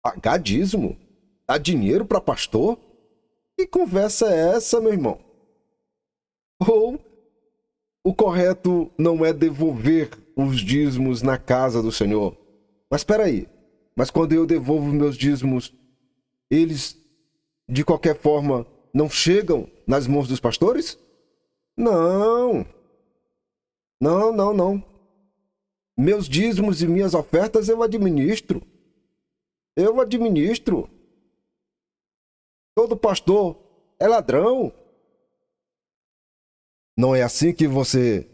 Pagar dízimo? Dar dinheiro para pastor? Que conversa é essa, meu irmão? Ou o correto não é devolver os dízimos na casa do Senhor? Mas espera aí. Mas quando eu devolvo meus dízimos, eles, de qualquer forma, não chegam nas mãos dos pastores? Não, não, não, não. Meus dízimos e minhas ofertas eu administro. Eu administro. Todo pastor é ladrão. Não é assim que você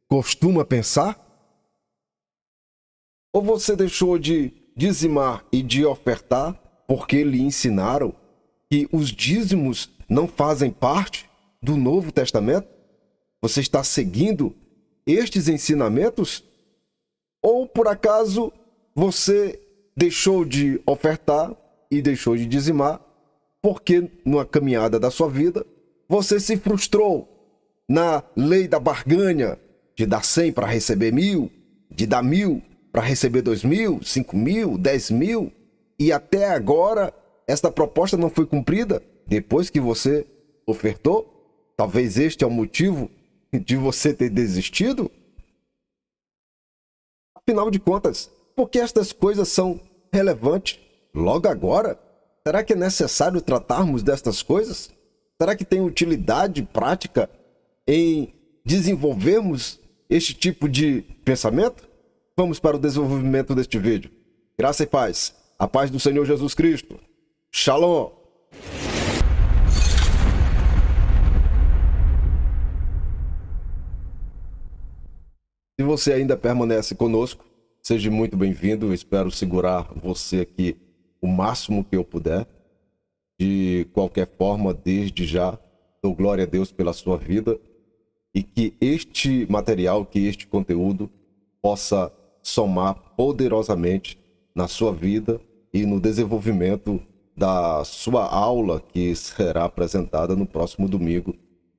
costuma pensar? Ou você deixou de dizimar e de ofertar porque lhe ensinaram que os dízimos não fazem parte do Novo Testamento? Você está seguindo estes ensinamentos? Ou por acaso você deixou de ofertar e deixou de dizimar porque numa caminhada da sua vida você se frustrou na lei da barganha de dar 100 para receber 1.000, de dar 1.000 para receber 2.000, 5.000, 10.000, e até agora esta proposta não foi cumprida depois que você ofertou? Talvez este é o motivo de você ter desistido? Afinal de contas, por que estas coisas são relevantes logo agora? Será que é necessário tratarmos destas coisas? Será que tem utilidade prática em desenvolvermos este tipo de pensamento? Vamos para o desenvolvimento deste vídeo. Graça e paz. A paz do Senhor Jesus Cristo. Shalom. Se você ainda permanece conosco, seja muito bem-vindo. Eu espero segurar você aqui o máximo que eu puder. De qualquer forma, desde já, dou glória a Deus pela sua vida e que este material, que este conteúdo possa somar poderosamente na sua vida e no desenvolvimento da sua aula que será apresentada no próximo domingo,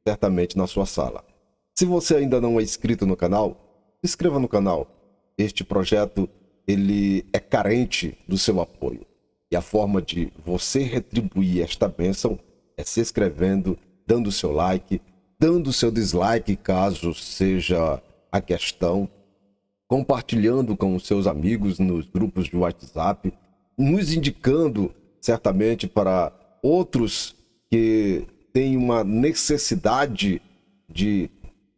certamente na sua sala. Se você ainda não é inscrito no canal, se inscreva no canal. Este projeto ele é carente do seu apoio. E a forma de você retribuir esta bênção é se inscrevendo, dando seu like, dando seu dislike, caso seja a questão, compartilhando com os seus amigos nos grupos de WhatsApp, nos indicando certamente para outros que têm uma necessidade de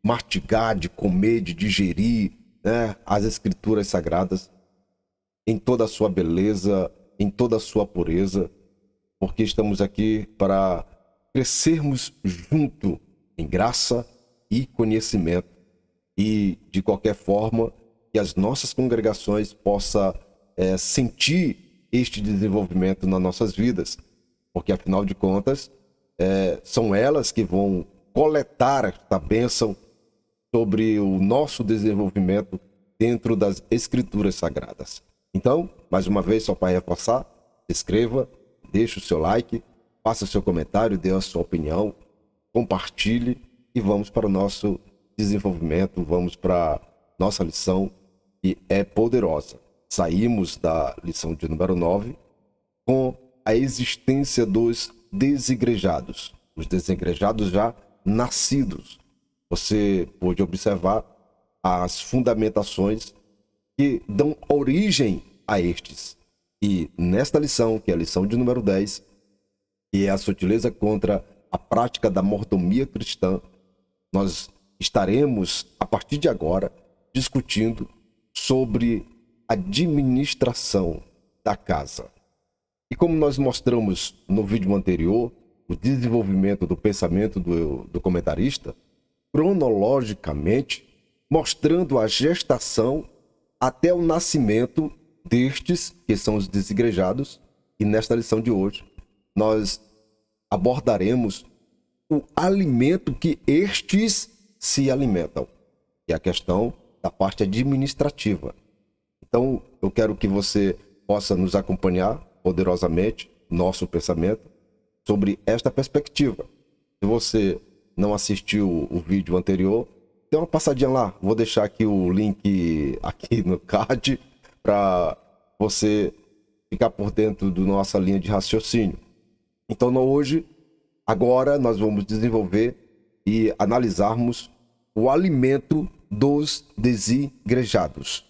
mastigar, de comer, de digerir, né, as escrituras sagradas em toda a sua beleza, em toda a sua pureza, porque estamos aqui para crescermos junto em graça e conhecimento e, de qualquer forma, que as nossas congregações possam sentir este desenvolvimento nas nossas vidas, porque, afinal de contas, são elas que vão coletar esta bênção sobre o nosso desenvolvimento dentro das Escrituras Sagradas. Então, mais uma vez, só para reforçar, se inscreva, deixe o seu like, faça o seu comentário, dê a sua opinião, compartilhe e vamos para o nosso desenvolvimento, vamos para a nossa lição, que é poderosa. Saímos da lição de número 9 com a existência dos desigrejados, os desigrejados já nascidos. Você pôde observar as fundamentações que dão origem a estes. E nesta lição, que é a lição de número 10, que é a sutileza contra a prática da mordomia cristã, nós estaremos, a partir de agora, discutindo sobre a administração da casa. E como nós mostramos no vídeo anterior, o desenvolvimento do pensamento do comentarista, cronologicamente, mostrando a gestação até o nascimento destes, que são os desigrejados, e nesta lição de hoje nós abordaremos o alimento que estes se alimentam, que é a questão da parte administrativa. Então, eu quero que você possa nos acompanhar poderosamente, nosso pensamento, sobre esta perspectiva. Se você não assistiu o vídeo anterior, dê uma passadinha lá. Vou deixar aqui o link aqui no card para você ficar por dentro da nossa linha de raciocínio. Então, agora nós vamos desenvolver e analisarmos o alimento dos desigrejados.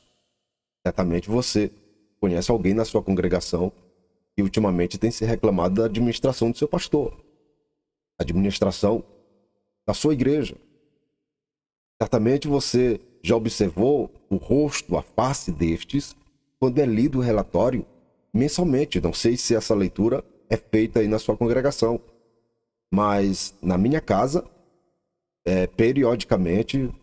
Certamente você conhece alguém na sua congregação que ultimamente tem se reclamado da administração do seu pastor, administração da sua igreja. Certamente você já observou o rosto, a face destes, quando é lido o relatório mensalmente. Não sei se essa leitura é feita aí na sua congregação, mas na minha casa, periodicamente,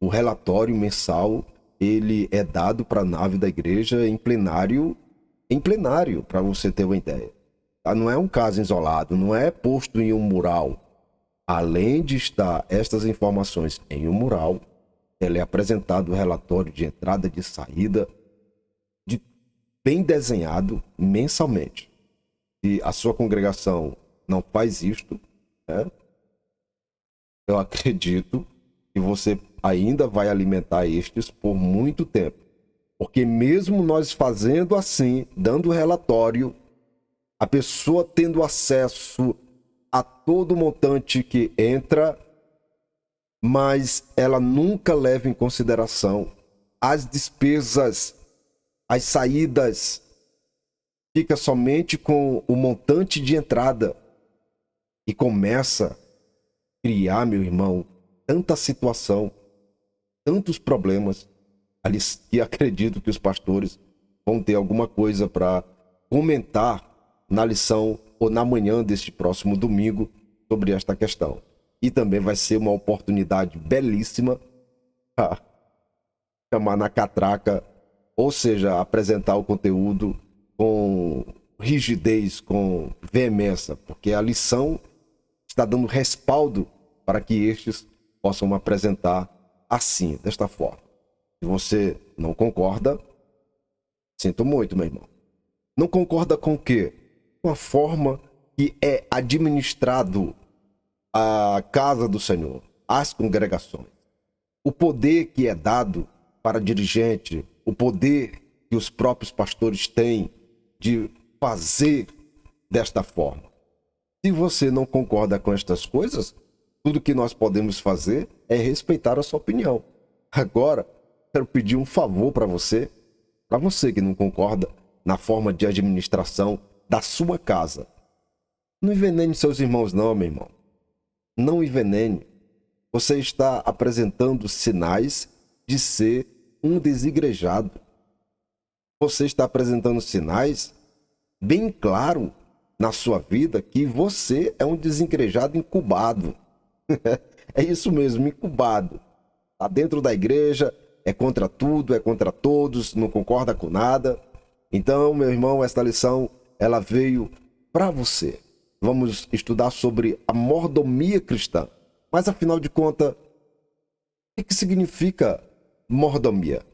o relatório mensal ele é dado para a nave da igreja em plenário, para você ter uma ideia. Não é um caso isolado, não é posto em um mural. Além de estar estas informações em um mural, ele é apresentado o relatório de entrada e de saída, bem desenhado mensalmente. Se a sua congregação não faz isto, eu acredito que você ainda vai alimentar estes por muito tempo. Porque mesmo nós fazendo assim, dando relatório, a pessoa tendo acesso a todo o montante que entra, mas ela nunca leva em consideração as despesas, as saídas, fica somente com o montante de entrada e começa a criar, meu irmão, tanta situação, tantos problemas, ali que acredito que os pastores vão ter alguma coisa para comentar na lição ou na manhã deste próximo domingo sobre esta questão. E também vai ser uma oportunidade belíssima para chamar na catraca, ou seja, apresentar o conteúdo com rigidez, com veemência, porque a lição está dando respaldo para que estes possam apresentar assim, desta forma. Se você não concorda, sinto muito, meu irmão. Não concorda com o quê? Com a forma que é administrado a casa do Senhor, as congregações. O poder que é dado para dirigente, o poder que os próprios pastores têm de fazer desta forma. Se você não concorda com estas coisas, tudo que nós podemos fazer é respeitar a sua opinião. Agora, quero pedir um favor para você que não concorda na forma de administração da sua casa. Não envenene seus irmãos não, meu irmão. Não envenene. Você está apresentando sinais de ser um desigrejado. Você está apresentando sinais bem claro na sua vida que você é um desigrejado incubado. É isso mesmo, incubado. Está dentro da igreja, é contra tudo, é contra todos, não concorda com nada. Então, meu irmão, esta lição, ela veio para você. Vamos estudar sobre a mordomia cristã. Mas, afinal de contas, o que significa mordomia?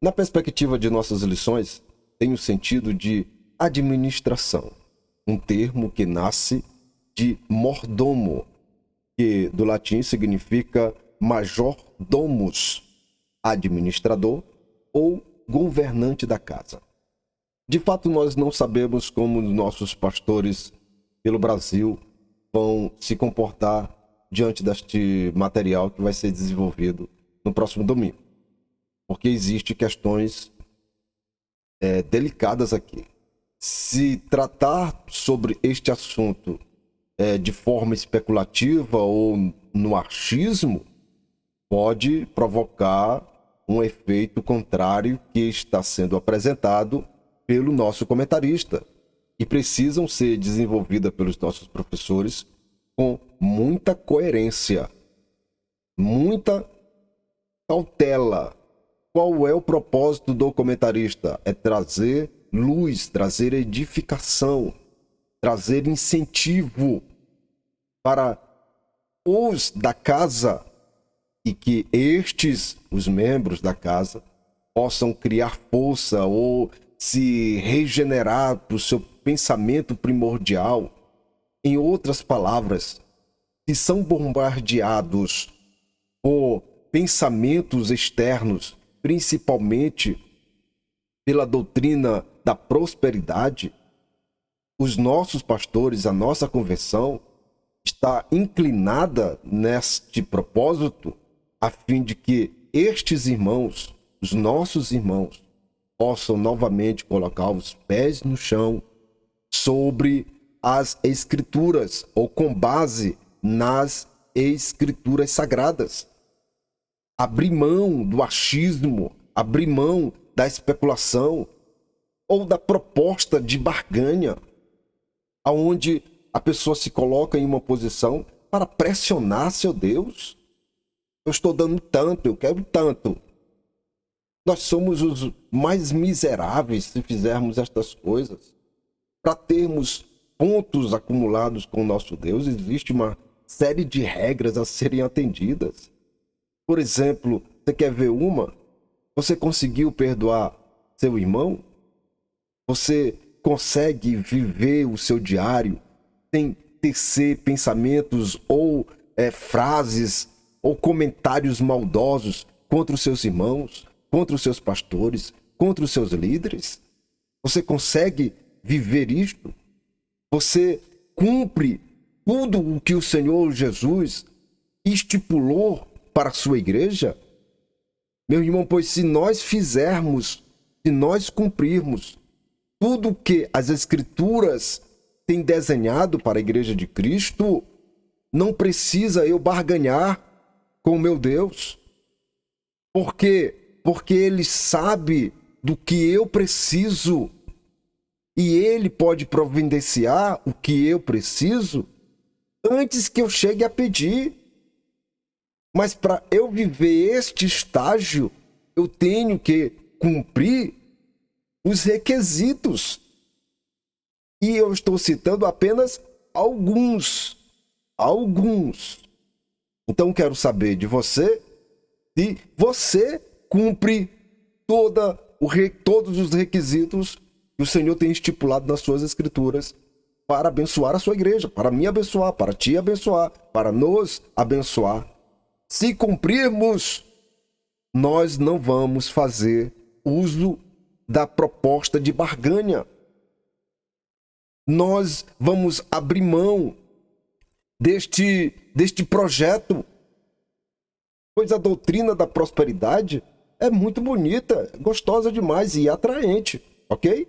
Na perspectiva de nossas lições, tem o sentido de administração. Um termo que nasce de mordomo, que do latim significa major domus, administrador ou governante da casa. De fato, nós não sabemos como nossos pastores pelo Brasil vão se comportar diante deste material que vai ser desenvolvido no próximo domingo. Porque existem questões delicadas aqui. Se tratar sobre este assunto de forma especulativa ou no achismo, pode provocar um efeito contrário que está sendo apresentado pelo nosso comentarista e precisam ser desenvolvidas pelos nossos professores com muita coerência, muita cautela. Qual é o propósito do comentarista? É trazer luz, trazer edificação, trazer incentivo para os da casa e que estes, os membros da casa, possam criar força ou se regenerar para o seu pensamento primordial. Em outras palavras, se são bombardeados por pensamentos externos, principalmente pela doutrina da prosperidade, os nossos pastores, a nossa convenção, está inclinada neste propósito, a fim de que estes irmãos, os nossos irmãos, possam novamente colocar os pés no chão sobre as Escrituras, ou com base nas Escrituras sagradas. Abrir mão do achismo, abrir mão da especulação ou da proposta de barganha, aonde a pessoa se coloca em uma posição para pressionar seu Deus. Eu estou dando tanto, eu quero tanto. Nós somos os mais miseráveis se fizermos estas coisas. Para termos pontos acumulados com o nosso Deus, existe uma série de regras a serem atendidas. Por exemplo, você quer ver uma? Você conseguiu perdoar seu irmão? Você consegue viver o seu diário sem tecer pensamentos ou frases ou comentários maldosos contra os seus irmãos, contra os seus pastores, contra os seus líderes? Você consegue viver isto? Você cumpre tudo o que o Senhor Jesus estipulou para a sua igreja? Meu irmão, pois se nós fizermos, se nós cumprirmos tudo o que as Escrituras têm desenhado para a igreja de Cristo, não precisa eu barganhar com o meu Deus. Por quê? Porque Ele sabe do que eu preciso e Ele pode providenciar o que eu preciso antes que eu chegue a pedir. Mas para eu viver este estágio, eu tenho que cumprir os requisitos. E eu estou citando apenas alguns. Então quero saber de você se você cumpre todos os requisitos que o Senhor tem estipulado nas suas Escrituras para abençoar a sua igreja, para me abençoar, para te abençoar, para nos abençoar. Se cumprirmos, nós não vamos fazer uso da proposta de barganha. Nós vamos abrir mão deste projeto, pois a doutrina da prosperidade é muito bonita, gostosa demais e atraente, ok?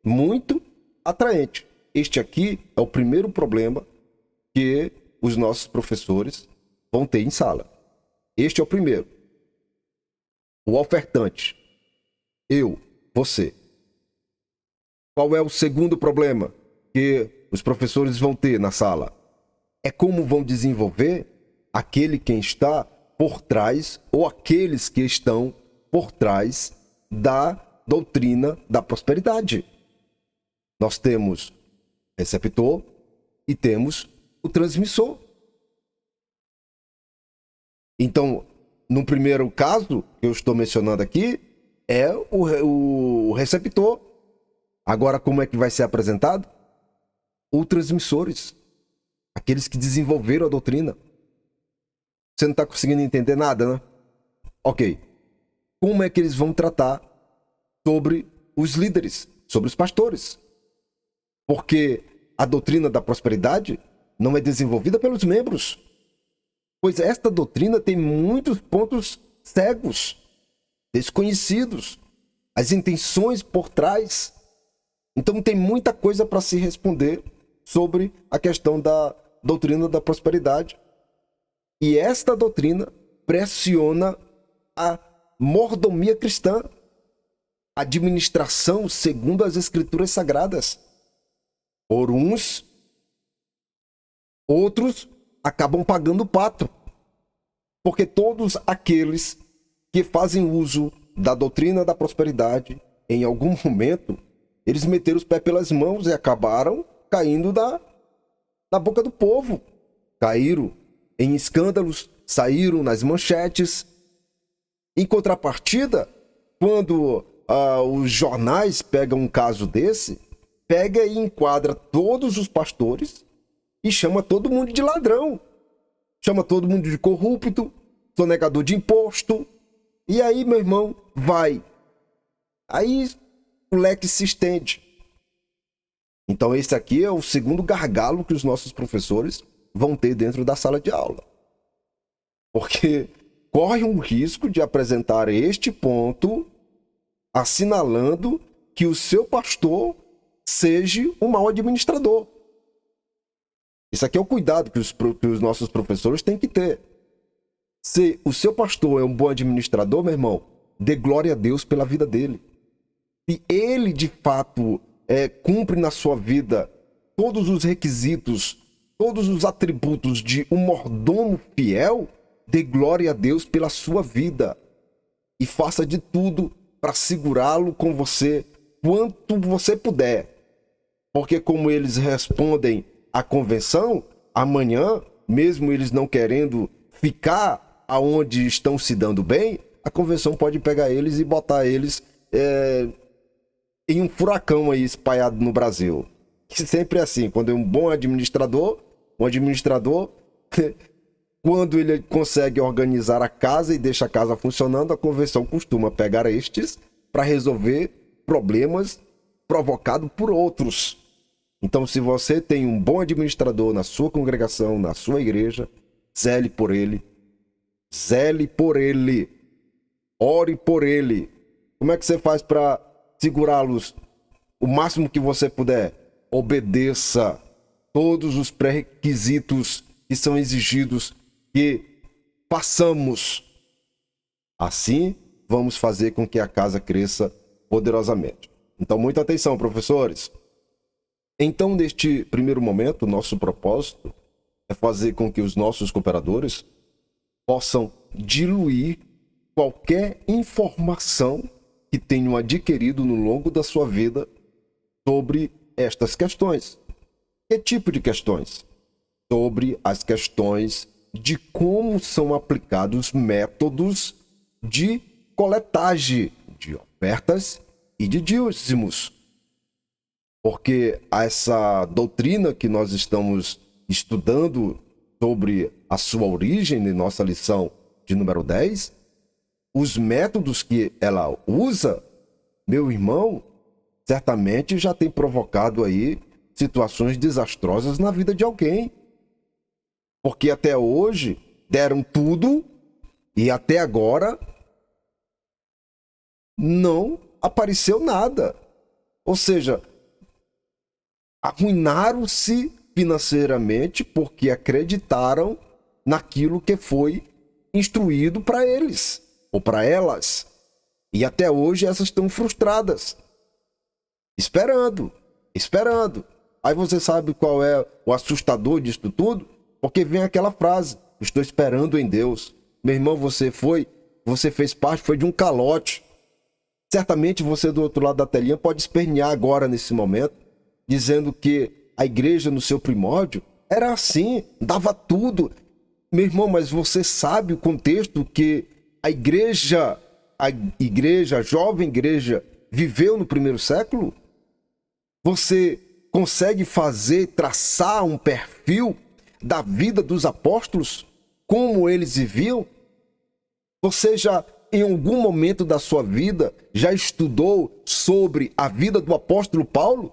Muito atraente. Este aqui é o primeiro problema que os nossos professores vão ter em sala. Este é o primeiro. O ofertante. Eu, você. Qual é o segundo problema que os professores vão ter na sala? É como vão desenvolver aquele quem está por trás ou aqueles que estão por trás da doutrina da prosperidade. Nós temos receptor e temos o transmissor. Então, no primeiro caso que eu estou mencionando aqui, é o receptor. Agora, como é que vai ser apresentado? Os transmissores, aqueles que desenvolveram a doutrina. Você não está conseguindo entender nada, né? Ok. Como é que eles vão tratar sobre os líderes, sobre os pastores? Porque a doutrina da prosperidade não é desenvolvida pelos membros. Pois esta doutrina tem muitos pontos cegos, desconhecidos, as intenções por trás. Então tem muita coisa para se responder sobre a questão da doutrina da prosperidade. E esta doutrina pressiona a mordomia cristã, a administração segundo as Escrituras sagradas. Por uns, outros acabam pagando o pato, porque todos aqueles que fazem uso da doutrina da prosperidade, em algum momento, eles meteram os pés pelas mãos e acabaram caindo na boca do povo. Caíram em escândalos, saíram nas manchetes. Em contrapartida, quando os jornais pegam um caso desse, pega e enquadra todos os pastores e chama todo mundo de ladrão, chama todo mundo de corrupto, sonegador de imposto. E aí, meu irmão, vai. Aí o leque se estende. Então esse aqui é o segundo gargalo que os nossos professores vão ter dentro da sala de aula. Porque corre um risco de apresentar este ponto assinalando que o seu pastor seja um mau administrador. Isso aqui é o cuidado que os nossos professores têm que ter. Se o seu pastor é um bom administrador, meu irmão, dê glória a Deus pela vida dele. Se ele, de fato, cumpre na sua vida todos os requisitos, todos os atributos de um mordomo fiel, dê glória a Deus pela sua vida. E faça de tudo para segurá-lo com você quanto você puder. Porque como eles respondem à convenção, amanhã, mesmo eles não querendo ficar aonde estão se dando bem, a convenção pode pegar eles e botar eles em um furacão aí espalhado no Brasil. Que sempre é assim, quando é um bom administrador, quando ele consegue organizar a casa e deixa a casa funcionando, a convenção costuma pegar estes para resolver problemas provocados por outros. Então, se você tem um bom administrador na sua congregação, na sua igreja, zele por ele, ore por ele. Como é que você faz para segurá-los o máximo que você puder? Obedeça todos os pré-requisitos que são exigidos que façamos. Assim, vamos fazer com que a casa cresça poderosamente. Então, muita atenção, professores. Então, neste primeiro momento, nosso propósito é fazer com que os nossos cooperadores possam diluir qualquer informação que tenham adquirido no longo da sua vida sobre estas questões. Que tipo de questões? Sobre as questões de como são aplicados métodos de coletagem de ofertas e de dízimos. Porque essa doutrina que nós estamos estudando sobre a sua origem, em nossa lição de número 10, os métodos que ela usa, meu irmão, certamente já tem provocado aí situações desastrosas na vida de alguém. Porque até hoje deram tudo e até agora não apareceu nada. Ou seja, arruinaram-se financeiramente porque acreditaram naquilo que foi instruído para eles ou para elas. E até hoje essas estão frustradas, esperando. Aí você sabe qual é o assustador disso tudo? Porque vem aquela frase: estou esperando em Deus. Meu irmão, você fez parte, foi de um calote. Certamente você do outro lado da telinha pode espernear agora nesse momento, dizendo que a igreja no seu primórdio era assim, dava tudo. Meu irmão, mas você sabe o contexto que a jovem igreja viveu no primeiro século? Você consegue traçar um perfil da vida dos apóstolos, como eles viviam? Você já, em algum momento da sua vida, já estudou sobre a vida do apóstolo Paulo?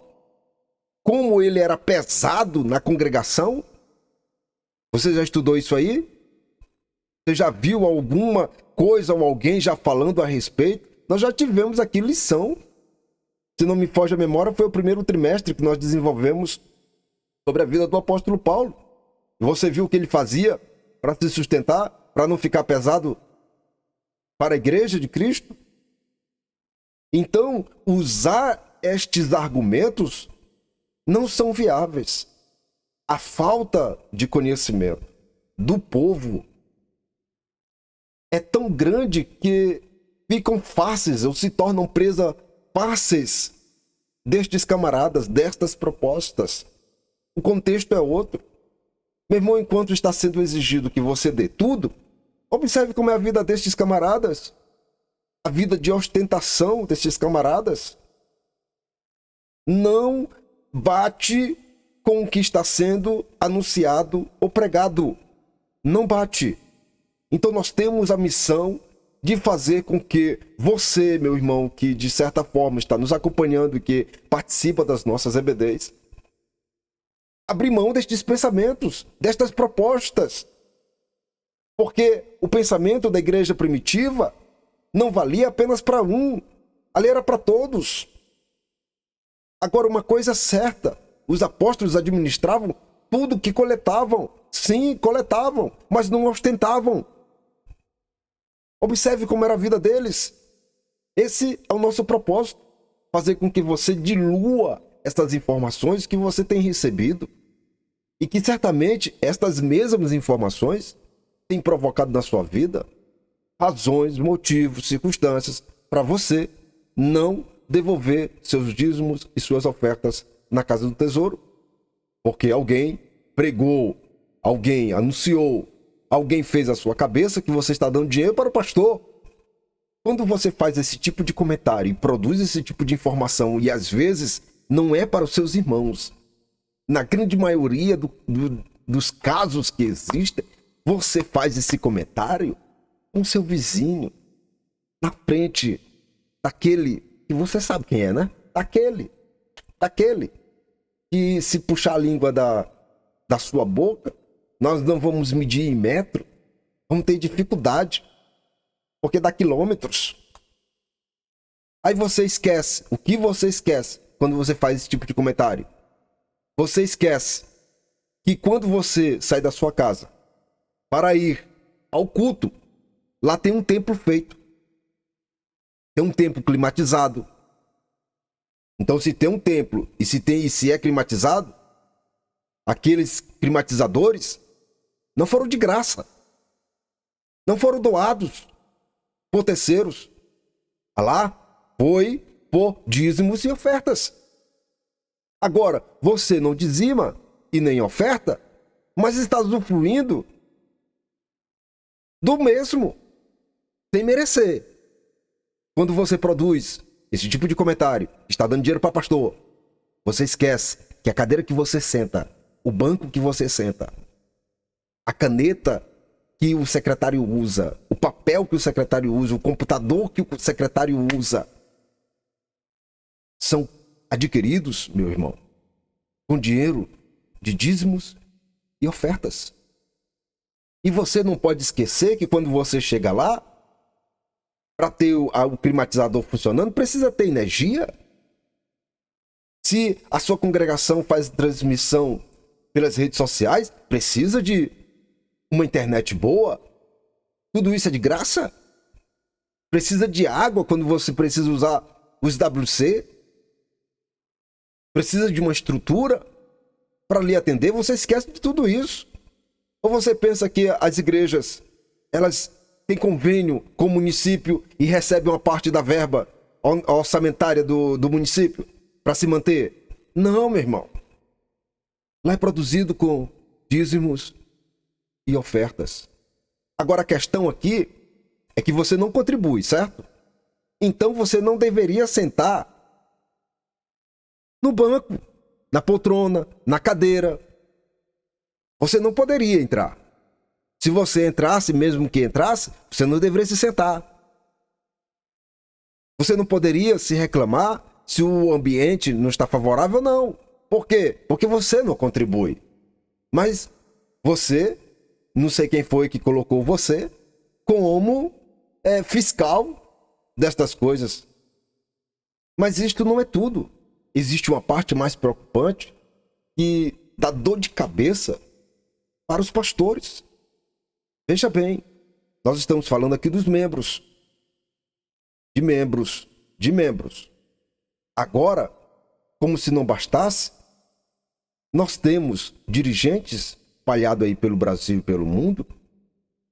Como ele era pesado na congregação? Você já estudou isso aí? Você já viu alguma coisa ou alguém já falando a respeito? Nós já tivemos aqui lição. Se não me foge a memória, foi o primeiro trimestre que nós desenvolvemos sobre a vida do apóstolo Paulo. Você viu o que ele fazia para se sustentar, para não ficar pesado para a igreja de Cristo? Então, usar estes argumentos não são viáveis. A falta de conhecimento do povo é tão grande que ficam fáceis ou se tornam presa fáceis destes camaradas, destas propostas. O contexto é outro. Meu irmão, enquanto está sendo exigido que você dê tudo, observe como é a vida destes camaradas, a vida de ostentação destes camaradas. Não bate com o que está sendo anunciado ou pregado. Não bate. Então nós temos a missão de fazer com que você, meu irmão, que de certa forma está nos acompanhando e que participa das nossas EBDs, abrir mão destes pensamentos, destas propostas. Porque o pensamento da igreja primitiva não valia apenas para um, ali era para todos. Agora, uma coisa certa, os apóstolos administravam tudo que coletavam. Sim, coletavam, mas não ostentavam. Observe como era a vida deles. Esse é o nosso propósito, fazer com que você dilua essas informações que você tem recebido e que certamente estas mesmas informações têm provocado na sua vida razões, motivos, circunstâncias para você não devolver seus dízimos e suas ofertas na casa do tesouro, porque alguém pregou, alguém anunciou, alguém fez a sua cabeça que você está dando dinheiro para o pastor. Quando você faz esse tipo de comentário e produz esse tipo de informação e às vezes não é para os seus irmãos, na grande maioria dos casos que existem, você faz esse comentário com seu vizinho, na frente daquele que você sabe quem é, né? Daquele que se puxar a língua da sua boca, nós não vamos medir em metro, vamos ter dificuldade, porque dá quilômetros. Aí você esquece, o que você esquece quando você faz esse tipo de comentário? Você esquece que quando você sai da sua casa para ir ao culto, lá tem um templo feito. Tem um templo climatizado. Então, se tem um templo e se é climatizado, aqueles climatizadores não foram de graça. Não foram doados por terceiros. Lá foi por dízimos e ofertas. Agora, você não dizima e nem oferta, mas está usufruindo do mesmo, sem merecer. Quando você produz esse tipo de comentário, está dando dinheiro para pastor, você esquece que a cadeira que você senta, o banco que você senta, a caneta que o secretário usa, o papel que o secretário usa, o computador que o secretário usa, são adquiridos, meu irmão, com dinheiro de dízimos e ofertas. E você não pode esquecer que quando você chega lá, para ter o climatizador funcionando, precisa ter energia. Se a sua congregação faz transmissão pelas redes sociais, precisa de uma internet boa. Tudo isso é de graça. Precisa de água quando você precisa usar os WC. Precisa de uma estrutura para lhe atender. Você esquece de tudo isso. Ou você pensa que as igrejas, elas têm convênio com o município e recebem uma parte da verba orçamentária do município para se manter? Não, meu irmão. Lá é produzido com dízimos e ofertas. Agora a questão aqui é que você não contribui, certo? Então você não deveria sentar no banco, na poltrona, na cadeira. Você não poderia entrar. Se você entrasse, mesmo que entrasse, você não deveria se sentar. Você não poderia se reclamar se o ambiente não está favorável ou não. Por quê? Porque você não contribui. Mas você, não sei quem foi que colocou você como fiscal destas coisas. Mas isto não é tudo. Existe uma parte mais preocupante que dá dor de cabeça para os pastores. Veja bem, nós estamos falando aqui dos membros. De membros. Agora, como se não bastasse, nós temos dirigentes espalhados aí pelo Brasil e pelo mundo,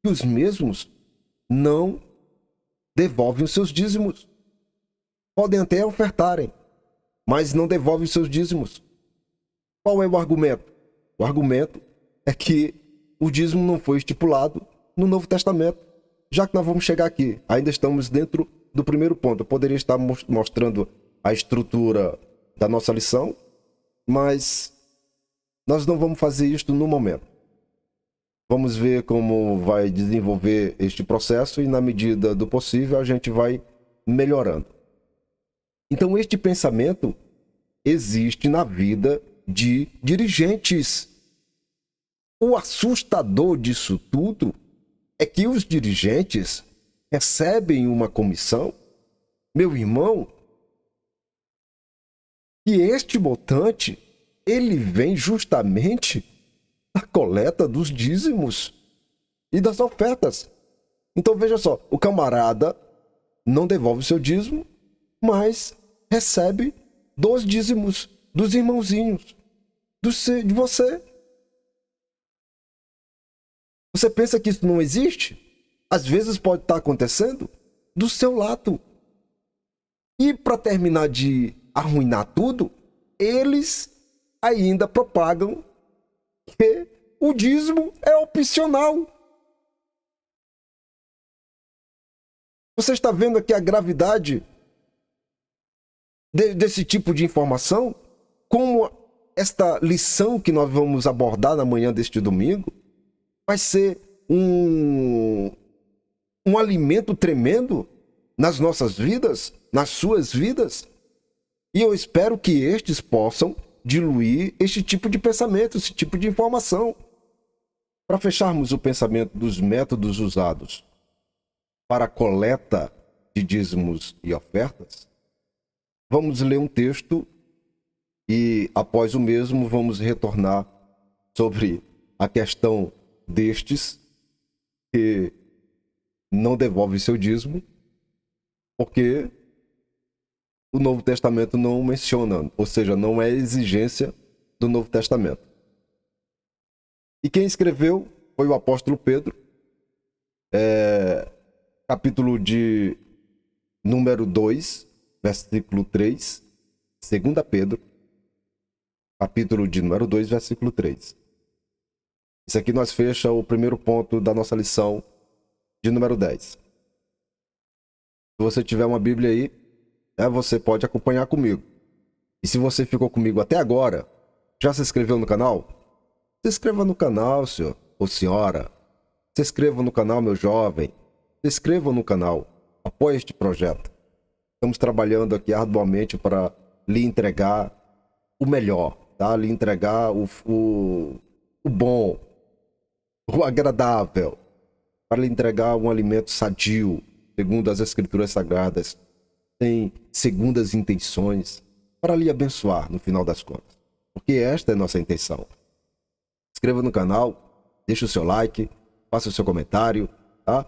que os mesmos não devolvem os seus dízimos. Podem até ofertarem, mas não devolvem os seus dízimos. Qual é o argumento? O argumento é que o dízimo não foi estipulado no Novo Testamento. Já que nós vamos chegar aqui, ainda estamos dentro do primeiro ponto. Eu poderia estar mostrando a estrutura da nossa lição, mas nós não vamos fazer isto no momento. Vamos ver como vai desenvolver este processo e, na medida do possível, a gente vai melhorando. Então, este pensamento existe na vida de dirigentes. O assustador disso tudo é que os dirigentes recebem uma comissão, meu irmão, e este montante, ele vem justamente da coleta dos dízimos e das ofertas. Então veja só, o camarada não devolve seu dízimo, mas recebe dos dízimos dos irmãozinhos, de você. Você pensa que isso não existe? Às vezes pode estar acontecendo do seu lado. E para terminar de arruinar tudo, eles ainda propagam que o dízimo é opcional. Você está vendo aqui a gravidade desse tipo de informação? Como esta lição que nós vamos abordar na manhã deste domingo vai ser um alimento tremendo nas nossas vidas, nas suas vidas. E eu espero que estes possam diluir este tipo de pensamento, esse tipo de informação. Para fecharmos o pensamento dos métodos usados para a coleta de dízimos e ofertas, vamos ler um texto e, após o mesmo, vamos retornar sobre a questão destes que não devolvem seu dízimo, porque o Novo Testamento não menciona, ou seja, não é exigência do Novo Testamento. E quem escreveu foi o apóstolo Pedro, capítulo de número 2, versículo 3, 2 Pedro, capítulo de número 2, versículo 3. Isso aqui nós fecha o primeiro ponto da nossa lição de número 10. Se você tiver uma Bíblia aí, você pode acompanhar comigo. E se você ficou comigo até agora, já se inscreveu no canal? Se inscreva no canal, senhor ou senhora. Se inscreva no canal, meu jovem. Se inscreva no canal. Apoie este projeto. Estamos trabalhando aqui arduamente para lhe entregar o melhor, tá? Lhe entregar o bom, o agradável, para lhe entregar um alimento sadio, segundo as Escrituras Sagradas, sem segundas intenções, para lhe abençoar no final das contas. Porque esta é a nossa intenção. Inscreva no canal, deixe o seu like, faça o seu comentário, tá?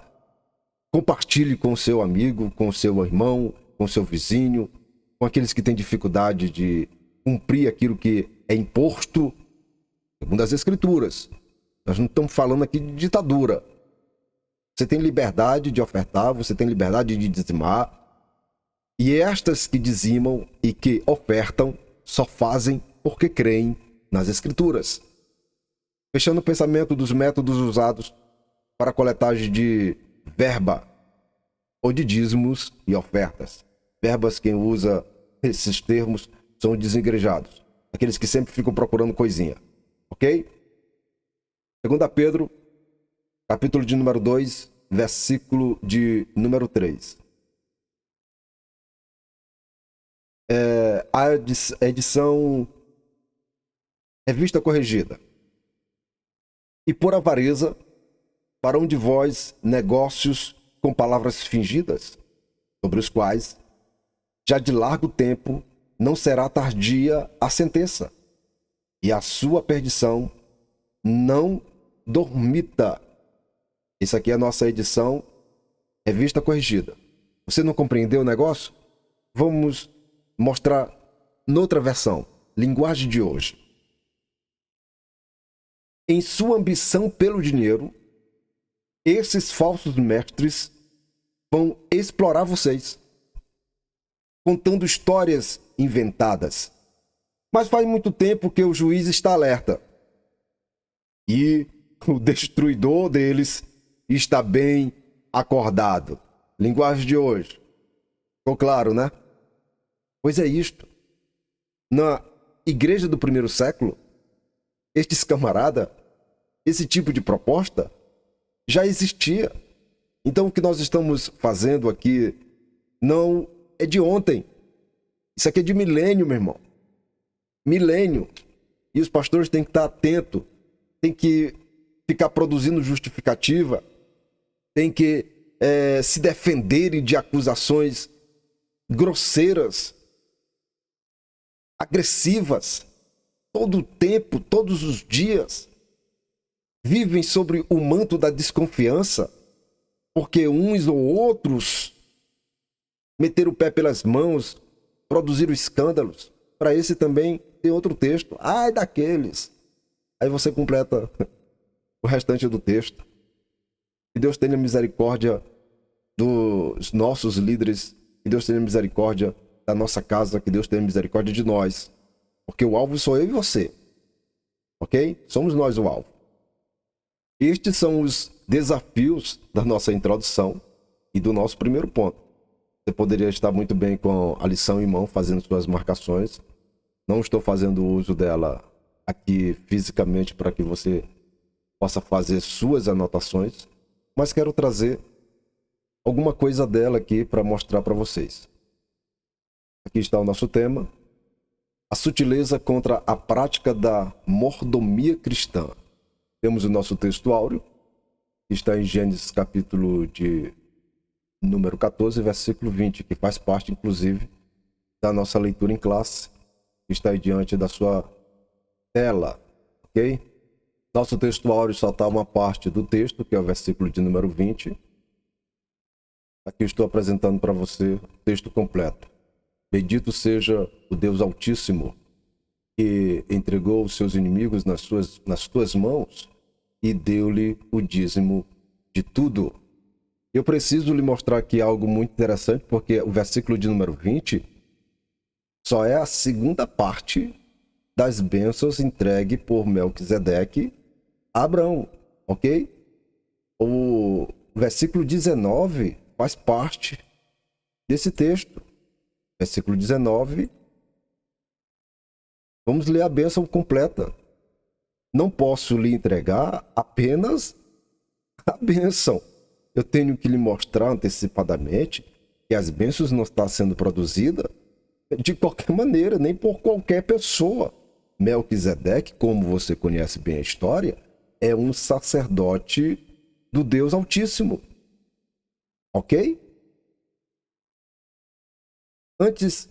Compartilhe com o seu amigo, com o seu irmão, com o seu vizinho, com aqueles que têm dificuldade de cumprir aquilo que é imposto, segundo as Escrituras. Nós não estamos falando aqui de ditadura. Você tem liberdade de ofertar, você tem liberdade de dizimar. E estas que dizimam e que ofertam só fazem porque creem nas Escrituras. Fechando o pensamento dos métodos usados para a coletagem de verba ou de dízimos e ofertas. Verbas, quem usa esses termos são desigrejados, aqueles que sempre ficam procurando coisinha, ok? 2 Pedro, capítulo de número 2, versículo de número 3. A edição Revista Corrigida. E por avareza, farão de vós negócios com palavras fingidas, sobre os quais, já de largo tempo, não será tardia a sentença, e a sua perdição não dormita. Isso aqui é a nossa edição Revista Corrigida. Você não compreendeu o negócio? Vamos mostrar noutra versão, linguagem de hoje. Em sua ambição pelo dinheiro, esses falsos mestres vão explorar vocês, contando histórias inventadas. Mas faz muito tempo que o juiz está alerta. E o destruidor deles está bem acordado. Linguagem de hoje. Ficou claro, né? Pois é isto. Na igreja do primeiro século, estes camaradas, esse tipo de proposta já existia. Então, o que nós estamos fazendo aqui não é de ontem. Isso aqui é de milênio, meu irmão. Milênio. E os pastores têm que estar atentos, têm que ficar produzindo justificativa, têm que se defenderem de acusações grosseiras, agressivas, todo o tempo, todos os dias. Vivem sobre o manto da desconfiança, porque uns ou outros meteram o pé pelas mãos, produziram escândalos. Para esse também tem outro texto. Ai daqueles. Aí você completa o restante do texto. Que Deus tenha misericórdia dos nossos líderes. Que Deus tenha misericórdia da nossa casa. Que Deus tenha misericórdia de nós. Porque o alvo sou eu e você. Ok? Somos nós o alvo. Estes são os desafios da nossa introdução e do nosso primeiro ponto. Você poderia estar muito bem com a lição em mão, fazendo suas marcações. Não estou fazendo uso dela aqui fisicamente para que você possa fazer suas anotações, mas quero trazer alguma coisa dela aqui para mostrar para vocês. Aqui está o nosso tema: a sutileza contra a prática da mordomia cristã. Temos o nosso texto áureo, que está em Gênesis capítulo de número 14, versículo 20, que faz parte, inclusive, da nossa leitura em classe, que está aí diante da sua tela, ok? Nosso texto áureo só está uma parte do texto, que é o versículo de número 20. Aqui estou apresentando para você o texto completo. Bendito seja o Deus Altíssimo, que entregou os seus inimigos nas tuas mãos e deu-lhe o dízimo de tudo. Eu preciso lhe mostrar aqui algo muito interessante, porque o versículo de número 20 só é a segunda parte das bênçãos entregue por Melquisedeque a Abraão, ok? O versículo 19 faz parte desse texto. Versículo 19. Vamos ler a bênção completa. Não posso lhe entregar apenas a bênção. Eu tenho que lhe mostrar antecipadamente que as bênçãos não estão sendo produzidas de qualquer maneira, nem por qualquer pessoa. Melquisedeque, como você conhece bem a história, é um sacerdote do Deus Altíssimo. Ok? Antes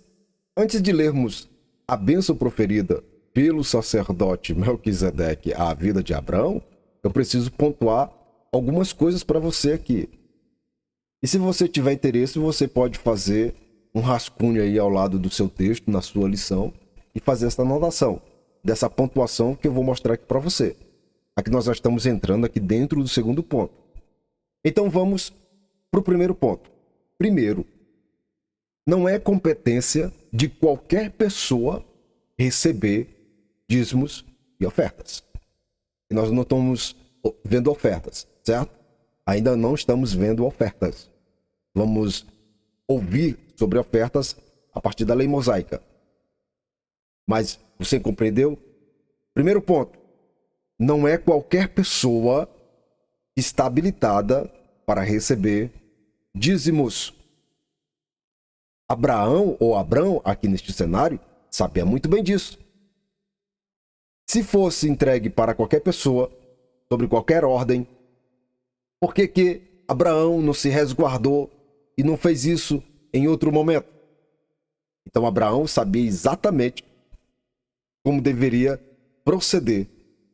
de lermos a bênção proferida pelo sacerdote Melquisedeque à vida de Abraão, eu preciso pontuar algumas coisas para você aqui. E se você tiver interesse, você pode fazer um rascunho aí ao lado do seu texto, na sua lição, e fazer essa anotação dessa pontuação que eu vou mostrar aqui para você. Aqui nós já estamos entrando aqui dentro do segundo ponto. Então vamos para o primeiro ponto. Primeiro, não é competência de qualquer pessoa receber dízimos e ofertas. E nós não estamos vendo ofertas, certo? Ainda não estamos vendo ofertas. Vamos ouvir sobre ofertas a partir da lei mosaica. Mas você compreendeu? Primeiro ponto. Não é qualquer pessoa que está habilitada para receber dízimos. Abraão, ou Abrão, aqui neste cenário, sabia muito bem disso. Se fosse entregue para qualquer pessoa, sobre qualquer ordem, por que Abraão não se resguardou e não fez isso em outro momento? Então Abraão sabia exatamente como deveria proceder.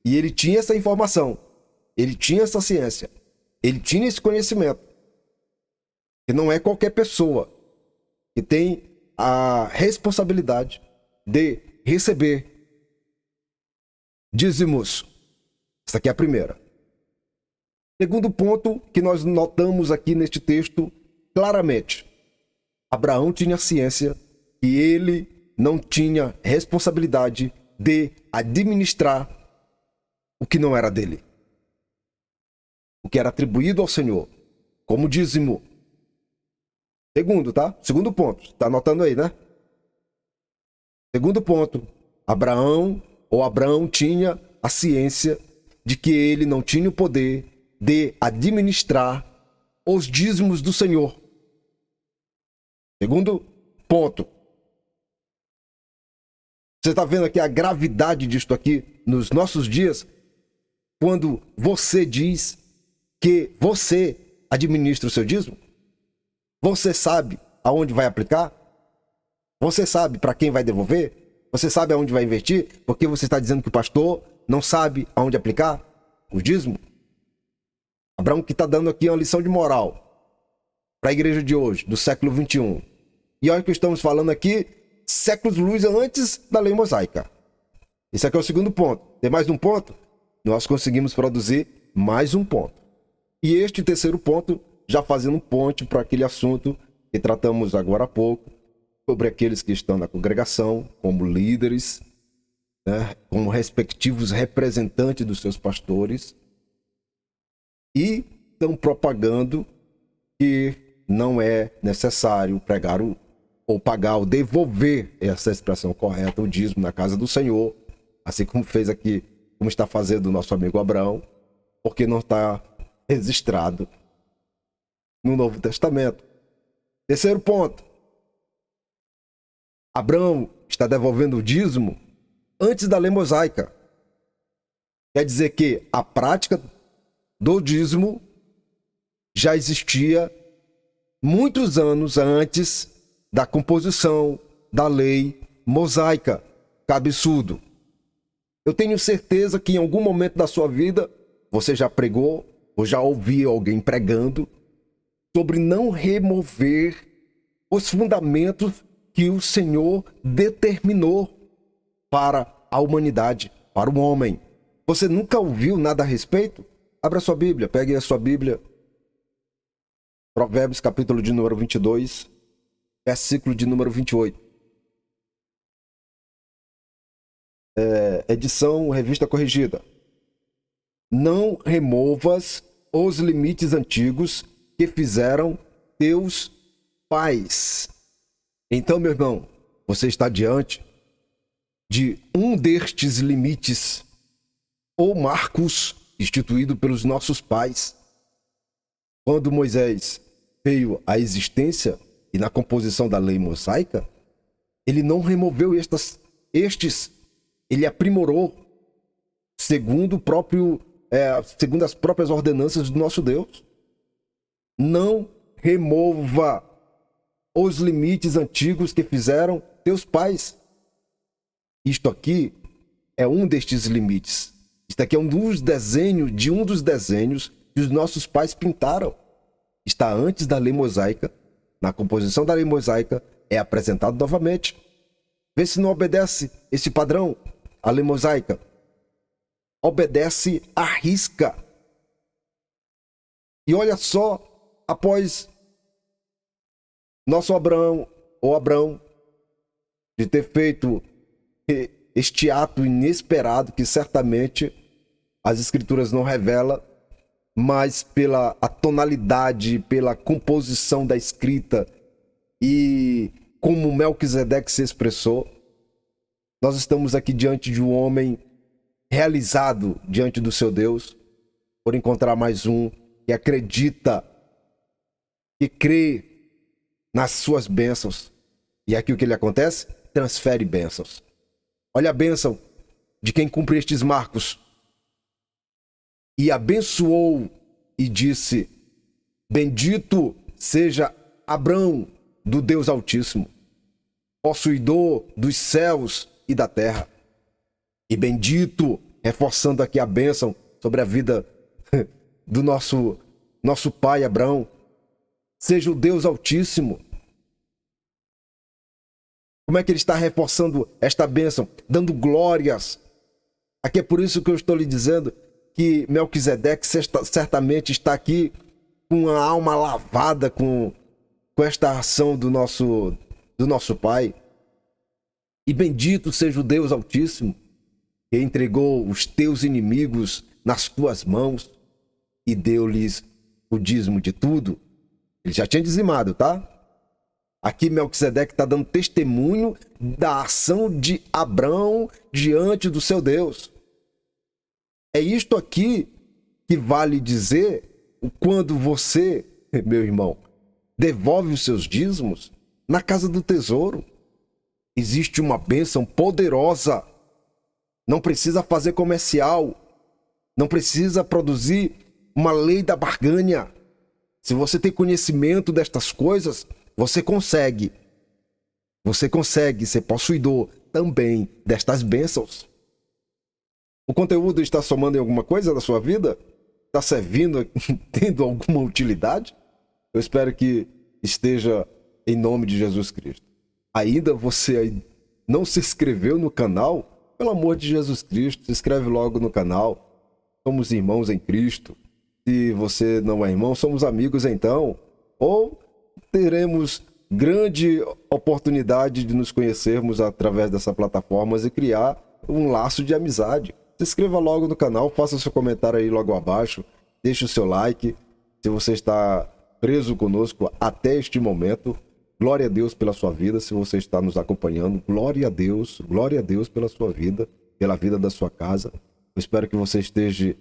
E ele tinha essa informação, ele tinha essa ciência, ele tinha esse conhecimento. Que não é qualquer pessoa que tem a responsabilidade de receber dízimos. Essa aqui é a primeira. Segundo ponto que nós notamos aqui neste texto claramente. Abraão tinha ciência que ele não tinha responsabilidade de administrar o que não era dele. O que era atribuído ao Senhor como dízimo. Segundo, tá? Segundo ponto. Tá anotando aí, né? Segundo ponto. Abraão tinha a ciência de que ele não tinha o poder de administrar os dízimos do Senhor. Segundo ponto. Você está vendo aqui a gravidade disto aqui nos nossos dias? Quando você diz que você administra o seu dízimo? Você sabe aonde vai aplicar? Você sabe para quem vai devolver? Você sabe aonde vai investir? Porque você está dizendo que o pastor não sabe aonde aplicar o dízimo? Abraão que está dando aqui uma lição de moral para a igreja de hoje, do século 21. E olha que estamos falando aqui séculos-luz antes da lei mosaica. Esse aqui é o segundo ponto. Tem mais um ponto? Nós conseguimos produzir mais um ponto. E este terceiro ponto, já fazendo um ponte para aquele assunto que tratamos agora há pouco, sobre aqueles que estão na congregação, como líderes, né, como respectivos representantes dos seus pastores, e estão propagando que não é necessário pregar ou pagar ou devolver, essa expressão correta, o dízimo na casa do Senhor, assim como fez aqui, como está fazendo o nosso amigo Abraão, porque não está registrado no Novo Testamento. Terceiro ponto. Abraão está devolvendo o dízimo antes da lei mosaica. Quer dizer que a prática do dízimo já existia muitos anos antes da composição da lei mosaica. Cabeçudo. Eu tenho certeza que em algum momento da sua vida você já pregou ou já ouviu alguém pregando sobre não remover os fundamentos que o Senhor determinou para a humanidade, para o homem. Você nunca ouviu nada a respeito? Abra sua Bíblia, pegue a sua Bíblia. Provérbios, capítulo de número 22, versículo de número 28. Edição Revista Corrigida. Não removas os limites antigos que fizeram teus pais. Então, meu irmão, você está diante de um destes limites ou marcos instituído pelos nossos pais. Quando Moisés veio à existência e na composição da lei mosaica, ele não removeu estes, ele aprimorou segundo as próprias ordenanças do nosso Deus. Não remova os limites antigos que fizeram teus pais. Isto aqui é um destes limites. Isto aqui é um dos desenhos que os nossos pais pintaram. Está antes da lei mosaica. Na composição da lei mosaica é apresentado novamente. Vê se não obedece esse padrão. A lei mosaica obedece à risca. E olha só, após nosso Abraão, de ter feito este ato inesperado que certamente as escrituras não revelam, mas pela a tonalidade, pela composição da escrita e como Melquisedeque se expressou, nós estamos aqui diante de um homem realizado diante do seu Deus, por encontrar mais um que acredita, que crê nas suas bênçãos. E aqui o que lhe acontece? Transfere bênçãos. Olha a bênção de quem cumpre estes marcos. E abençoou e disse: bendito seja Abrão do Deus Altíssimo, possuidor dos céus e da terra. E bendito, reforçando aqui a bênção sobre a vida do nosso pai Abrão, seja o Deus Altíssimo. Como é que ele está reforçando esta bênção? Dando glórias. Aqui é por isso que eu estou lhe dizendo que Melquisedeque certamente está aqui com a alma lavada com esta ação do nosso pai. E bendito seja o Deus Altíssimo, que entregou os teus inimigos nas tuas mãos e deu-lhes o dízimo de tudo. Ele já tinha dizimado, tá? Aqui Melquisedeque está dando testemunho da ação de Abrão diante do seu Deus. É isto aqui que vale dizer quando você, meu irmão, devolve os seus dízimos na casa do tesouro. Existe uma bênção poderosa. Não precisa fazer comercial. Não precisa produzir uma lei da barganha. Se você tem conhecimento destas coisas, você consegue. Você consegue ser possuidor também destas bênçãos. O conteúdo está somando em alguma coisa na sua vida? Está servindo, tendo alguma utilidade? Eu espero que esteja em nome de Jesus Cristo. Ainda você não se inscreveu no canal? Pelo amor de Jesus Cristo, se inscreve logo no canal. Somos irmãos em Cristo. Se você não é irmão, somos amigos então. Ou teremos grande oportunidade de nos conhecermos através dessas plataformas e criar um laço de amizade. Se inscreva logo no canal, faça seu comentário aí logo abaixo, deixe o seu like. Se você está preso conosco até este momento, glória a Deus pela sua vida. Se você está nos acompanhando, glória a Deus pela sua vida, pela vida da sua casa. Eu espero que você esteja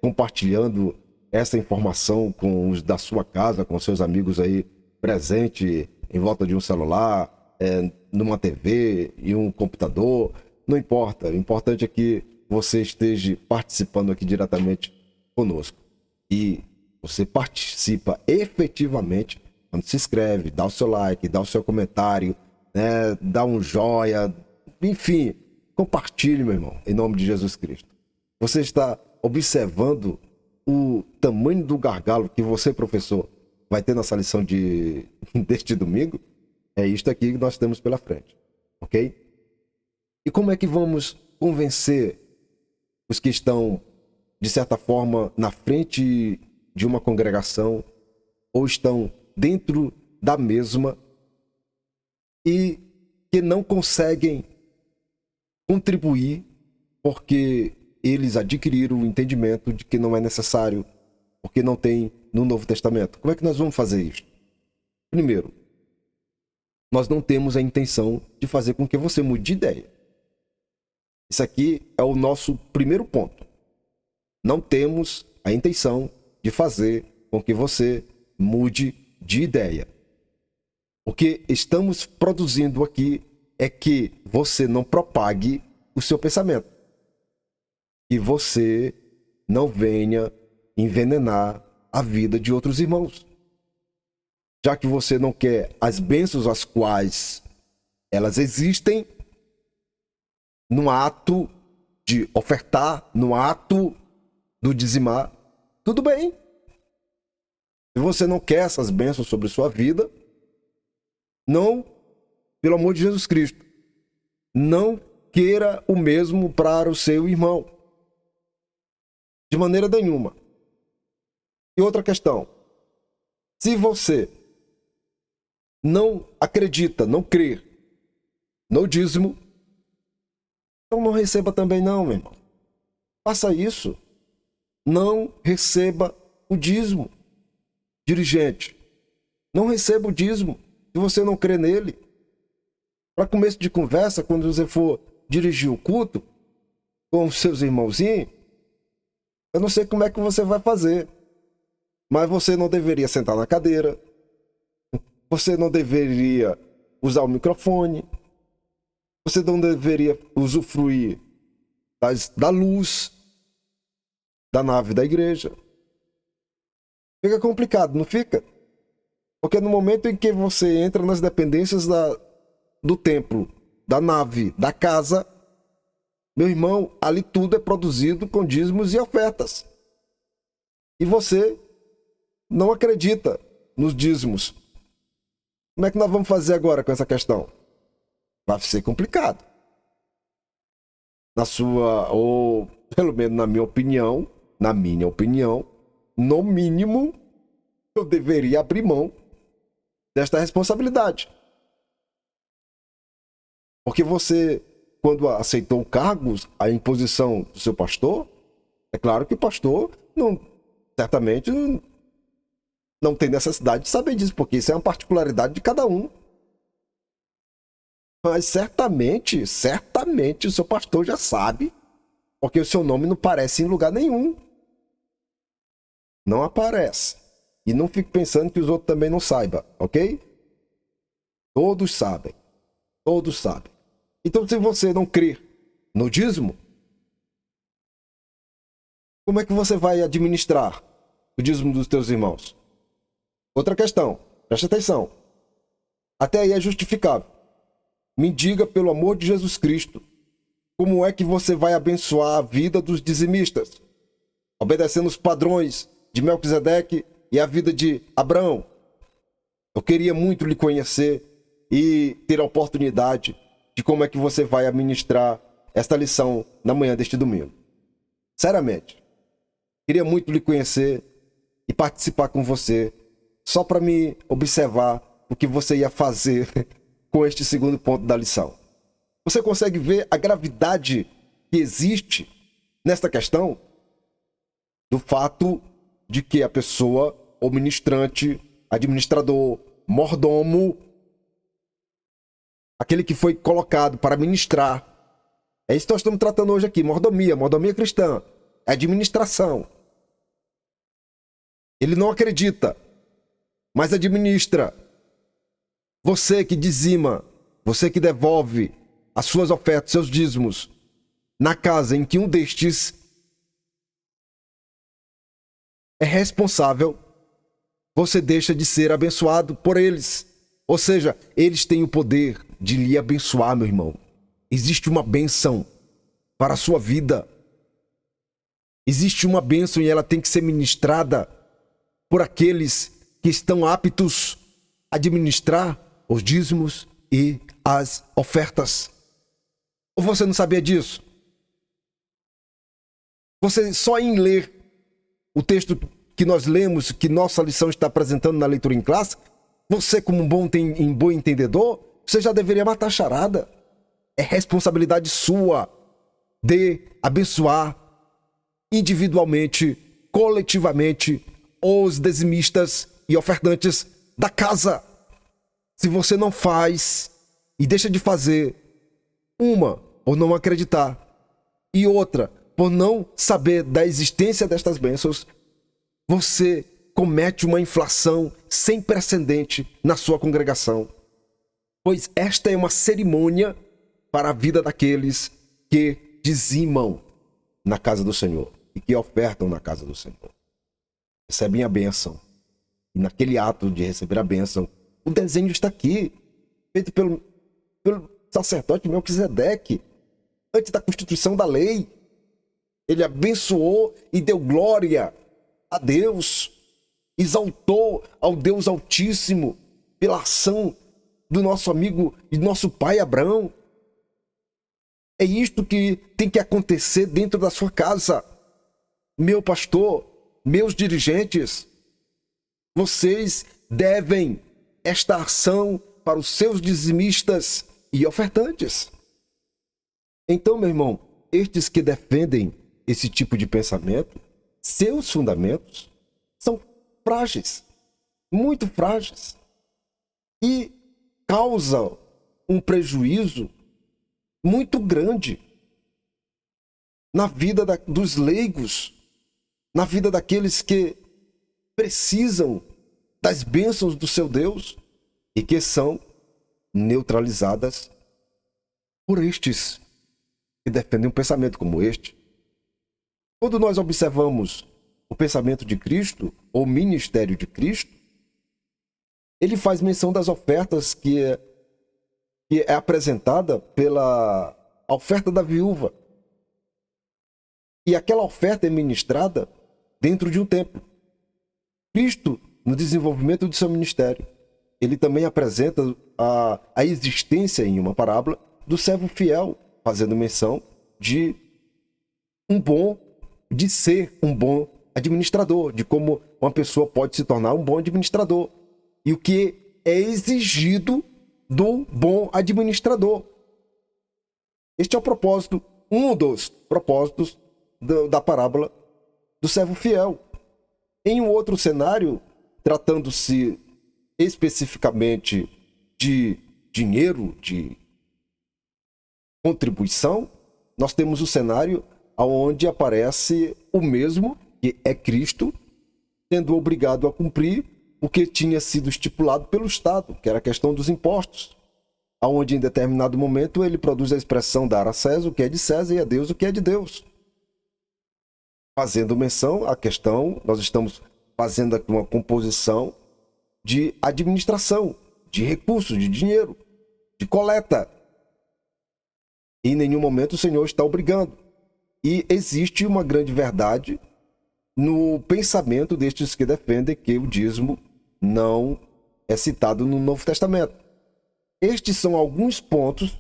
compartilhando essa informação com os da sua casa, com seus amigos aí presente em volta de um celular, numa TV e um computador. Não importa, o importante é que você esteja participando aqui diretamente conosco. E você participa efetivamente quando se inscreve, dá o seu like, dá o seu comentário, né, dá um joia, enfim, compartilhe, meu irmão, em nome de Jesus Cristo. Você está observando o tamanho do gargalo que você, professor, vai ter nessa lição deste domingo? É isto aqui que nós temos pela frente, ok? E como é que vamos convencer os que estão, de certa forma, na frente de uma congregação ou estão dentro da mesma e que não conseguem contribuir porque eles adquiriram o entendimento de que não é necessário, porque não tem no Novo Testamento? Como é que nós vamos fazer isso? Primeiro, nós não temos a intenção de fazer com que você mude de ideia. Isso aqui é o nosso primeiro ponto. Não temos a intenção de fazer com que você mude de ideia. O que estamos produzindo aqui é que você não propague o seu pensamento. Que você não venha envenenar a vida de outros irmãos. Já que você não quer as bênçãos as quais elas existem, no ato de ofertar, no ato do dizimar, tudo bem. Se você não quer essas bênçãos sobre sua vida, não, pelo amor de Jesus Cristo, não queira o mesmo para o seu irmão. De maneira nenhuma. E outra questão. Se você não acredita, não crê no dízimo, então não receba também não, meu irmão. Faça isso. Não receba o dízimo. Dirigente, não receba o dízimo se você não crê nele. Para começo de conversa, quando você for dirigir o culto com os seus irmãozinhos, eu não sei como é que você vai fazer, mas você não deveria sentar na cadeira, você não deveria usar o microfone, você não deveria usufruir da luz da nave da igreja. Fica complicado, não fica? Porque no momento em que você entra nas dependências do templo, da nave, da casa, meu irmão, ali tudo é produzido com dízimos e ofertas. E você não acredita nos dízimos. Como é que nós vamos fazer agora com essa questão? Vai ser complicado. Ou pelo menos na minha opinião, no mínimo, eu deveria abrir mão desta responsabilidade. Porque você, quando aceitou cargos, a imposição do seu pastor, é claro que o pastor certamente não tem necessidade de saber disso, porque isso é uma particularidade de cada um. Mas certamente o seu pastor já sabe Porque o seu nome não aparece em lugar nenhum. Não aparece. E não fique pensando que os outros também não saibam, ok? Todos sabem. Todos sabem. Então, se você não crer no dízimo, como é que você vai administrar o dízimo dos teus irmãos? Outra questão, preste atenção. Até aí é justificável. Me diga, pelo amor de Jesus Cristo, como é que você vai abençoar a vida dos dizimistas? Obedecendo os padrões de Melquisedeque e a vida de Abraão. Eu queria muito lhe conhecer e ter a oportunidade de como é que você vai administrar esta lição na manhã deste domingo. Seriamente, queria muito lhe conhecer e participar com você, só para me observar o que você ia fazer com este segundo ponto da lição. Você consegue ver a gravidade que existe nesta questão? Do fato de que a pessoa, ou ministrante, administrador, mordomo, aquele que foi colocado para ministrar, é isso que nós estamos tratando hoje aqui, mordomia cristã, administração. Ele não acredita, mas administra. Você que dizima, você que devolve as suas ofertas, seus dízimos, na casa em que um destes é responsável, você deixa de ser abençoado por eles. Ou seja, eles têm o poder de lhe abençoar, meu irmão. Existe uma bênção para a sua vida. Existe uma bênção e ela tem que ser ministrada por aqueles que estão aptos a administrar os dízimos e as ofertas. Ou você não sabia disso? Você só em ler o texto que nós lemos, que nossa lição está apresentando na leitura em classe, você como um bom entendedor, você já deveria matar a charada. É responsabilidade sua de abençoar individualmente, coletivamente, os dizimistas e ofertantes da casa. Se você não faz e deixa de fazer, uma, por não acreditar, e outra, por não saber da existência destas bênçãos, você comete uma inflação sem precedente na sua congregação. Pois esta é uma cerimônia para a vida daqueles que dizimam na casa do Senhor e que ofertam na casa do Senhor. Recebem a bênção. E naquele ato de receber a bênção, o desenho está aqui, feito pelo sacerdote Melquisedeque, antes da constituição da lei. Ele abençoou e deu glória a Deus, exaltou ao Deus Altíssimo pela ação do nosso amigo e nosso pai Abraão. É isto que tem que acontecer dentro da sua casa. Meu pastor, meus dirigentes, vocês devem esta ação para os seus dizimistas e ofertantes. Então, meu irmão, estes que defendem esse tipo de pensamento, seus fundamentos são frágeis, muito frágeis, e causam um prejuízo muito grande na vida dos leigos, na vida daqueles que precisam das bênçãos do seu Deus e que são neutralizadas por estes que defendem um pensamento como este. Quando nós observamos o pensamento de Cristo, ou o ministério de Cristo, ele faz menção das ofertas que é apresentada pela oferta da viúva. E aquela oferta é ministrada dentro de um templo. Cristo, no desenvolvimento do seu ministério, ele também apresenta a existência em uma parábola do servo fiel, fazendo menção de ser um bom administrador, de como uma pessoa pode se tornar um bom administrador e o que é exigido do bom administrador. Este é o propósito, um dos propósitos da parábola do servo fiel. Em um outro cenário, tratando-se especificamente de dinheiro, de contribuição, nós temos o cenário onde aparece o mesmo, que é Cristo, sendo obrigado a cumprir o que tinha sido estipulado pelo Estado, que era a questão dos impostos, onde em determinado momento ele produz a expressão dar a César o que é de César e a Deus o que é de Deus. Fazendo menção à questão, nós estamos fazendo aqui uma composição de administração, de recursos, de dinheiro, de coleta. Em nenhum momento o Senhor está obrigando. E existe uma grande verdade no pensamento destes que defendem que o dízimo não é citado no Novo Testamento. Estes são alguns pontos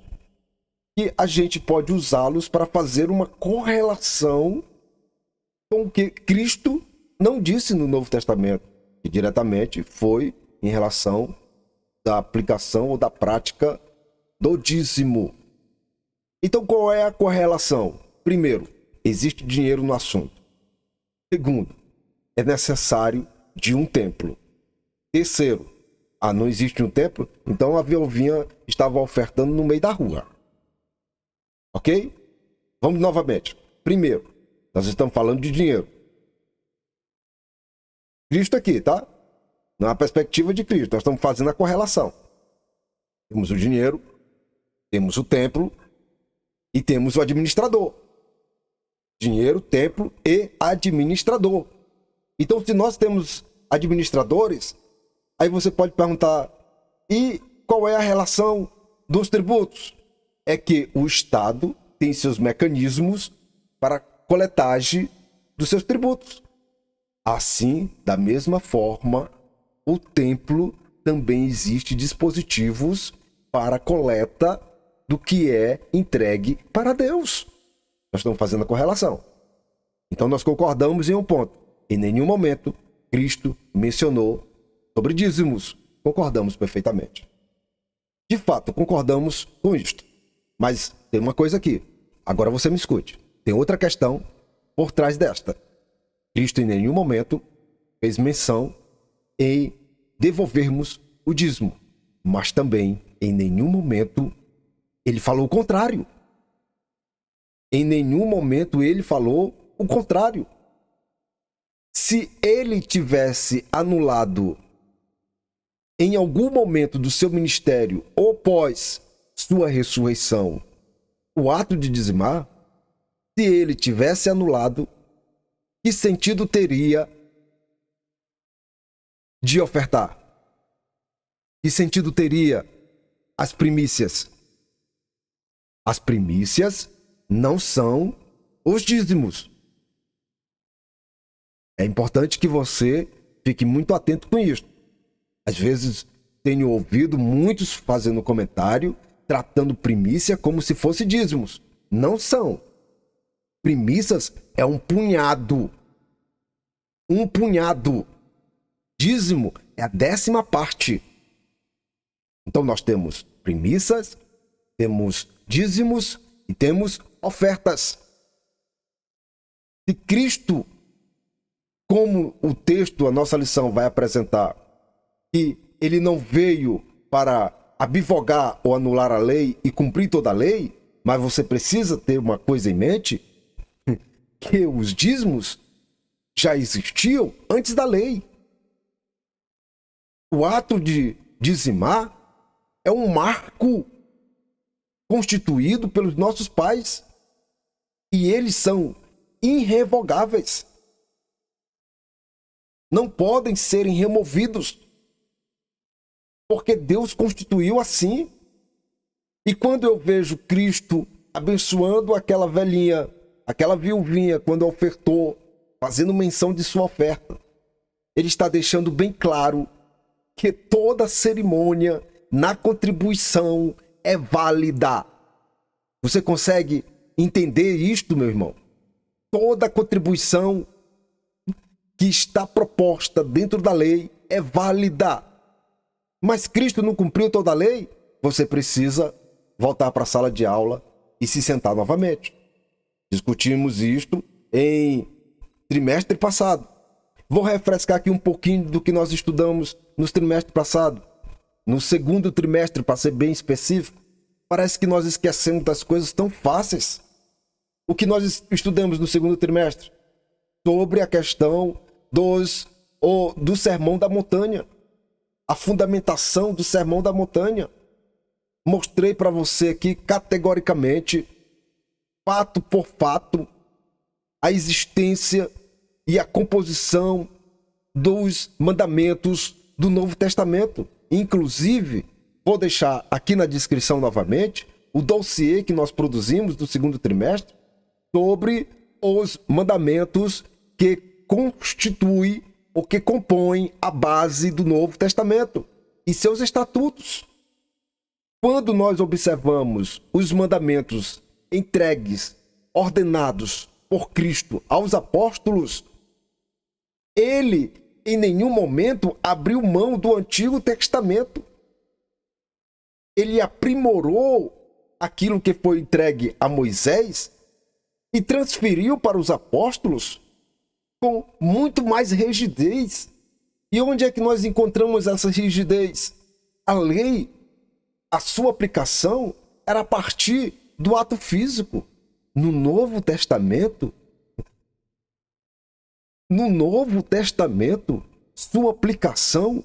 que a gente pode usá-los para fazer uma correlação com o que Cristo não disse no Novo Testamento, que diretamente foi em relação da aplicação ou da prática do dízimo. Então, qual é a correlação? Primeiro, existe dinheiro no assunto. Segundo, é necessário de um templo. Terceiro, não existe um templo, então a viúvinha estava ofertando no meio da rua. Ok? Vamos novamente. Primeiro, nós estamos falando de dinheiro. Cristo aqui, tá? Na perspectiva de Cristo, nós estamos fazendo a correlação. Temos o dinheiro, temos o templo e temos o administrador. Dinheiro, templo e administrador. Então, se nós temos administradores, aí você pode perguntar, e qual é a relação dos tributos? É que o Estado tem seus mecanismos para coletagem dos seus tributos. Assim, da mesma forma, o templo também existe dispositivos para coleta do que é entregue para Deus. Nós estamos fazendo a correlação. Então nós concordamos em um ponto. Em nenhum momento Cristo mencionou sobre dízimos. Concordamos perfeitamente. De fato, concordamos com isto. Mas tem uma coisa aqui. Agora você me escute. Tem outra questão por trás desta. Cristo em nenhum momento fez menção em devolvermos o dízimo. Mas também, em nenhum momento, ele falou o contrário. Em nenhum momento ele falou o contrário. Se ele tivesse anulado em algum momento do seu ministério ou pós sua ressurreição o ato de dizimar, se ele tivesse anulado, que sentido teria de ofertar? Que sentido teria as primícias? As primícias não são os dízimos. É importante que você fique muito atento com isso. Às vezes tenho ouvido muitos fazendo comentário tratando primícia como se fosse dízimos. Não são. Primícias é um punhado. Um punhado. Dízimo é a 10ª parte. Então nós temos primícias, temos dízimos e temos ofertas. Se Cristo, como o texto, a nossa lição vai apresentar, que ele não veio para abrogar ou anular a lei e cumprir toda a lei, mas você precisa ter uma coisa em mente, que os dízimos já existiam antes da lei. O ato de dizimar é um marco constituído pelos nossos pais e eles são irrevogáveis. Não podem serem removidos, porque Deus constituiu assim. E quando eu vejo Cristo abençoando aquela velhinha, aquela viuvinha, quando ofertou, fazendo menção de sua oferta, ele está deixando bem claro que toda cerimônia na contribuição é válida. Você consegue entender isto, meu irmão? Toda contribuição que está proposta dentro da lei é válida. Mas Cristo não cumpriu toda a lei? Você precisa voltar para a sala de aula e se sentar novamente. Discutimos isto em trimestre passado. Vou refrescar aqui um pouquinho do que nós estudamos nos trimestres passados. No segundo trimestre, para ser bem específico, parece que nós esquecemos das coisas tão fáceis. o que nós estudamos no segundo trimestre? Sobre a questão do Sermão da Montanha. A fundamentação do Sermão da Montanha. Mostrei para você aqui categoricamente, fato por fato, a existência e a composição dos mandamentos do Novo Testamento. Inclusive, vou deixar aqui na descrição novamente o dossiê que nós produzimos do segundo trimestre sobre os mandamentos que constituem ou que compõem a base do Novo Testamento e seus estatutos. Quando nós observamos os mandamentos entregues, ordenados por Cristo aos apóstolos, ele em nenhum momento abriu mão do Antigo Testamento. Ele aprimorou aquilo que foi entregue a Moisés e transferiu para os apóstolos com muito mais rigidez. E onde é que nós encontramos essa rigidez? A lei, a sua aplicação era a partir do ato físico. No Novo Testamento, sua aplicação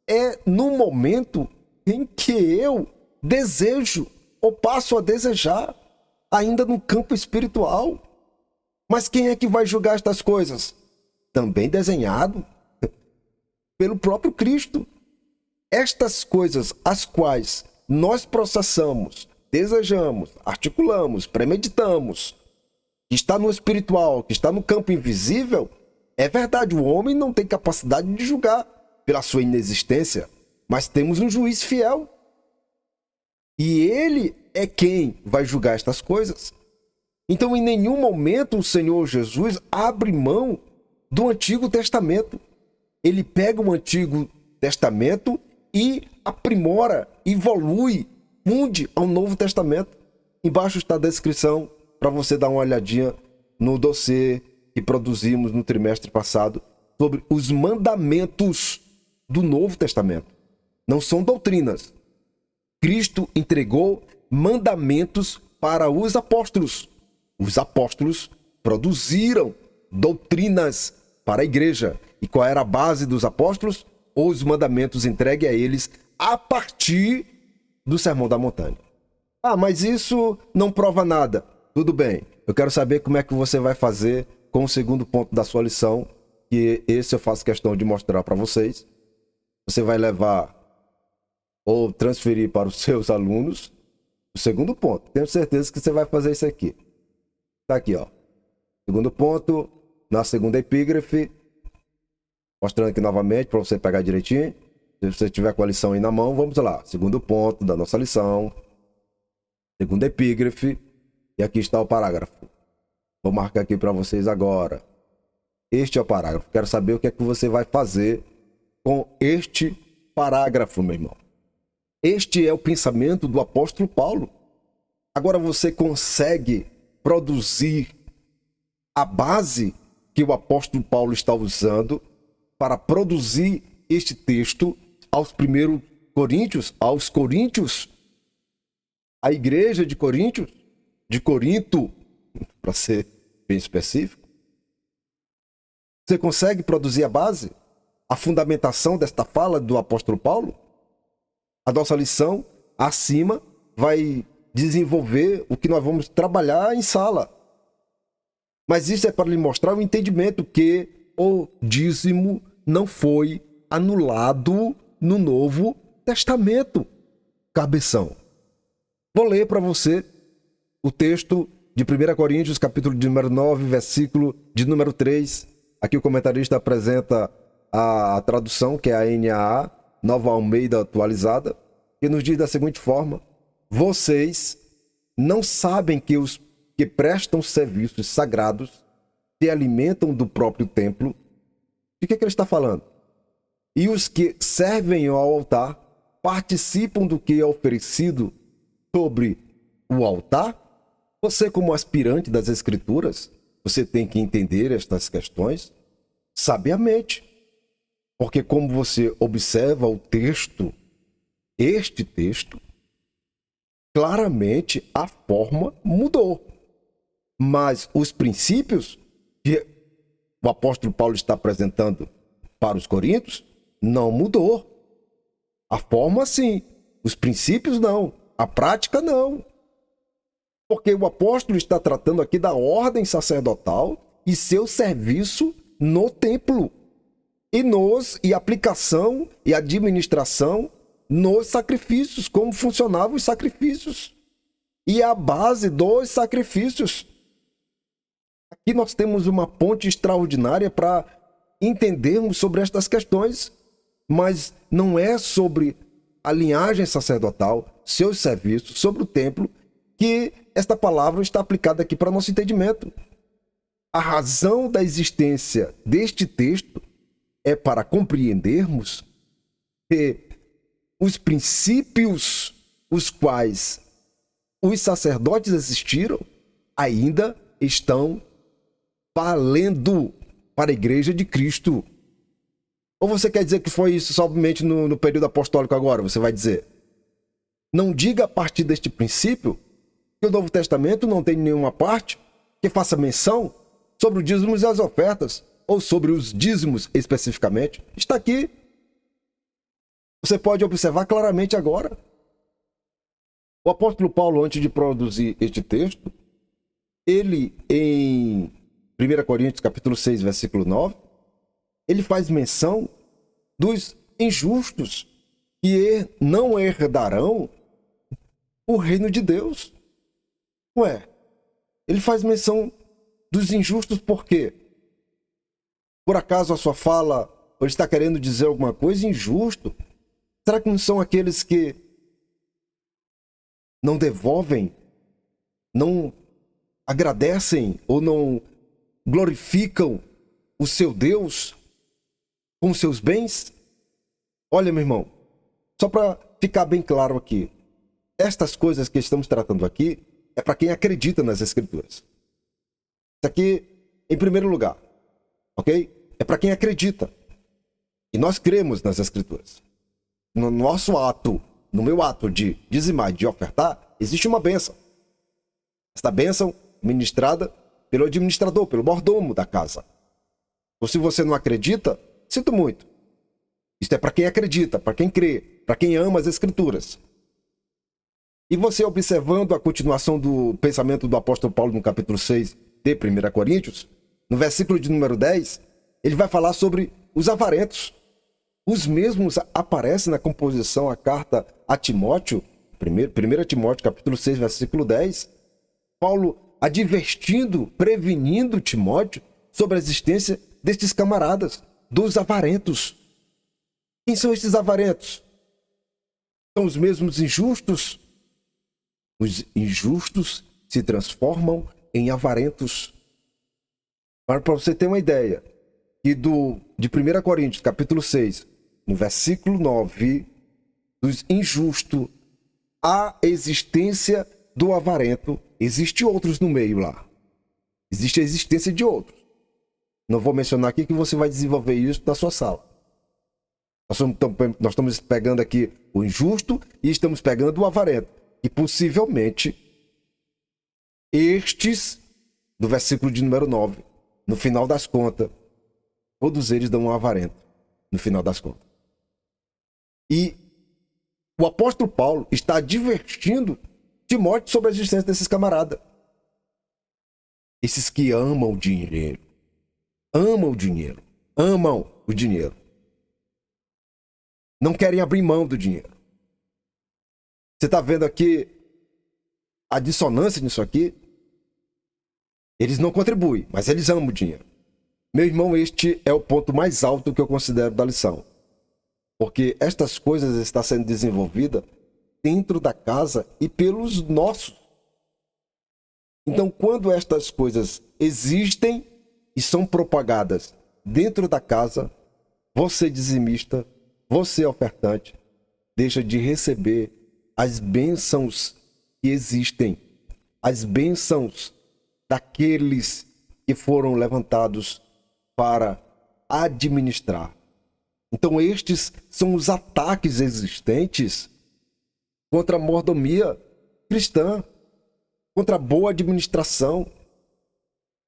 é no momento em que eu desejo ou passo a desejar, ainda no campo espiritual. Mas quem é que vai julgar estas coisas? Também desenhado pelo próprio Cristo. Estas coisas as quais nós processamos, desejamos, articulamos, premeditamos, que está no espiritual, que está no campo invisível, é verdade, o homem não tem capacidade de julgar pela sua inexistência, mas temos um juiz fiel. E ele é quem vai julgar estas coisas. Então, em nenhum momento o Senhor Jesus abre mão do Antigo Testamento. Ele pega o Antigo Testamento e aprimora, evolui, funde ao Novo Testamento. Embaixo está a descrição para você dar uma olhadinha no dossiê que produzimos no trimestre passado sobre os mandamentos do Novo Testamento. Não são doutrinas. Cristo entregou mandamentos para os apóstolos. Os apóstolos produziram doutrinas para a igreja. E qual era a base dos apóstolos? Os mandamentos entregues a eles a partir do Sermão da Montanha. Ah, mas isso não prova nada. Tudo bem. Eu quero saber como é que você vai fazer com o segundo ponto da sua lição, que esse eu faço questão de mostrar para vocês. Você vai levar ou transferir para os seus alunos o segundo ponto. Tenho certeza que você vai fazer isso aqui. Está aqui, ó. Segundo ponto, na segunda epígrafe, mostrando aqui novamente para você pegar direitinho. Se você tiver com a lição aí na mão, vamos lá. Segundo ponto da nossa lição, segunda epígrafe, e aqui está o parágrafo. Vou marcar aqui para vocês agora. Este é o parágrafo. Quero saber o que é que você vai fazer com este parágrafo, meu irmão. Este é o pensamento do apóstolo Paulo. Agora você consegue produzir a base que o apóstolo Paulo está usando para produzir este texto aos primeiros Coríntios, aos Coríntios, a igreja de Coríntios, de Corinto, para ser bem específico. Você consegue produzir a base, a fundamentação desta fala do apóstolo Paulo? A nossa lição acima vai desenvolver o que nós vamos trabalhar em sala. Mas isso é para lhe mostrar o entendimento que o dízimo não foi anulado no Novo Testamento. Cabeção. Vou ler para você o texto de 1 Coríntios, capítulo de número 9, versículo de número 3. Aqui o comentarista apresenta a tradução, que é a NAA, Nova Almeida Atualizada, que nos diz da seguinte forma: vocês não sabem que os que prestam serviços sagrados se alimentam do próprio templo? De que ele está falando? E os que servem ao altar participam do que é oferecido sobre o altar? Você, como aspirante das Escrituras, você tem que entender estas questões sabiamente. Porque como você observa o texto, este texto, claramente a forma mudou. Mas os princípios que o apóstolo Paulo está apresentando para os coríntios não mudou. A forma, sim. Os princípios, não. A prática, não. Porque o apóstolo está tratando aqui da ordem sacerdotal e seu serviço no templo. E aplicação e administração nos sacrifícios, como funcionavam os sacrifícios. E a base dos sacrifícios. Aqui nós temos uma ponte extraordinária para entendermos sobre estas questões, mas não é sobre a linhagem sacerdotal, seus serviços, sobre o templo, que esta palavra está aplicada aqui para nosso entendimento. A razão da existência deste texto é para compreendermos que os princípios os quais os sacerdotes existiram ainda estão valendo para a igreja de Cristo. Ou você quer dizer que foi isso somente no período apostólico agora? Você vai dizer. Não diga a partir deste princípio que o Novo Testamento não tem nenhuma parte que faça menção sobre os dízimos e as ofertas, ou sobre os dízimos especificamente. Está aqui. Você pode observar claramente agora. O apóstolo Paulo, antes de produzir este texto, ele em 1 Coríntios capítulo 6, versículo 9, ele faz menção dos injustos que não herdarão o reino de Deus. Ué, ele faz menção dos injustos por quê? Por acaso a sua fala, ele está querendo dizer alguma coisa injusto? Será que não são aqueles que não devolvem, não agradecem ou não glorificam o seu Deus com seus bens? Olha, meu irmão, só para ficar bem claro aqui, estas coisas que estamos tratando aqui é para quem acredita nas Escrituras. Isso aqui, em primeiro lugar, ok? É para quem acredita. E nós cremos nas Escrituras. No nosso ato, no meu ato de dizimar e de ofertar, existe uma bênção. Esta bênção ministrada pelo administrador, pelo mordomo da casa. Ou se você não acredita, sinto muito. Isso é para quem acredita, para quem crê, para quem ama as Escrituras. E você observando a continuação do pensamento do apóstolo Paulo no capítulo 6 de 1 Coríntios, no versículo de número 10, ele vai falar sobre os avarentos. Os mesmos aparecem na composição a carta a Timóteo, 1 Timóteo capítulo 6, versículo 10. Paulo advertindo, prevenindo Timóteo sobre a existência destes camaradas, dos avarentos. Quem são estes avarentos? São os mesmos injustos? Os injustos se transformam em avarentos. Para você ter uma ideia, que de 1 Coríntios, capítulo 6, no versículo 9, dos injustos, a existência do avarento, existe outros no meio lá. Existe a existência de outros. Não vou mencionar aqui que você vai desenvolver isso na sua sala. Nós estamos pegando aqui o injusto e estamos pegando o avarento. E possivelmente, estes, do versículo de número 9, no final das contas, todos eles dão um avarento, no final das contas. E o apóstolo Paulo está advertindo Timóteo sobre a existência desses camaradas. Esses que amam o dinheiro. Amam o dinheiro. Amam o dinheiro. Não querem abrir mão do dinheiro. Você está vendo aqui a dissonância nisso aqui? Eles não contribuem, mas eles amam o dinheiro. Meu irmão, este é o ponto mais alto que eu considero da lição. Porque estas coisas estão sendo desenvolvidas dentro da casa e pelos nossos. Então, quando estas coisas existem e são propagadas dentro da casa, você dizimista, você ofertante, deixa de receber as bênçãos que existem, as bênçãos daqueles que foram levantados para administrar. Então, estes são os ataques existentes contra a mordomia cristã, contra a boa administração,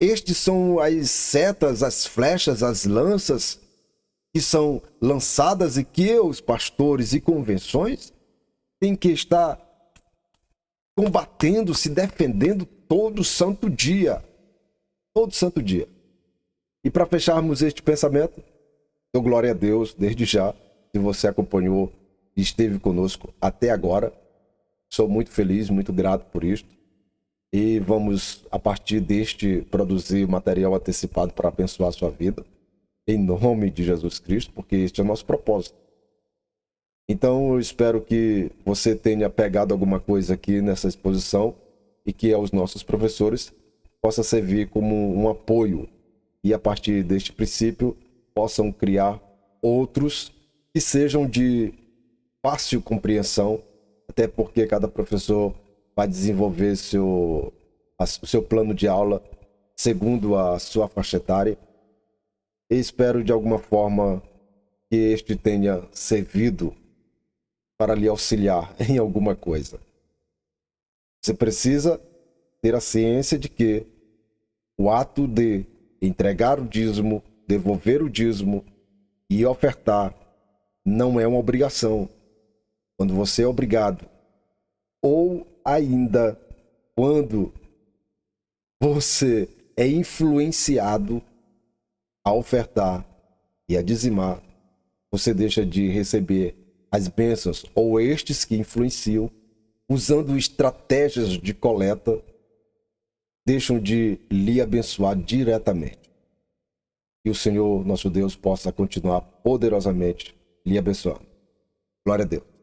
Estes são as setas, as flechas, as lanças que são lançadas e que os pastores e convenções têm que estar combatendo, se defendendo todo santo dia. Todo santo dia. E para fecharmos este pensamento, dou glória a Deus desde já, se você acompanhou e esteve conosco até agora. Sou muito feliz, muito grato por isto. E vamos, a partir deste, produzir material antecipado para abençoar a sua vida, em nome de Jesus Cristo, porque este é o nosso propósito. Então, eu espero que você tenha pegado alguma coisa aqui nessa exposição e que aos nossos professores possa servir como um apoio e, a partir deste princípio, possam criar outros que sejam de fácil compreensão, até porque cada professor vai desenvolver o seu plano de aula segundo a sua faixa etária. E espero, de alguma forma, que este tenha servido para lhe auxiliar em alguma coisa. Você precisa ter a ciência de que o ato de entregar o dízimo, devolver o dízimo e ofertar não é uma obrigação. Quando você é obrigado, ou ainda quando você é influenciado a ofertar e a dizimar, você deixa de receber as bênçãos, ou estes que influenciam, usando estratégias de coleta, deixam de lhe abençoar diretamente. Que o Senhor, nosso Deus, possa continuar poderosamente lhe abençoando. Glória a Deus.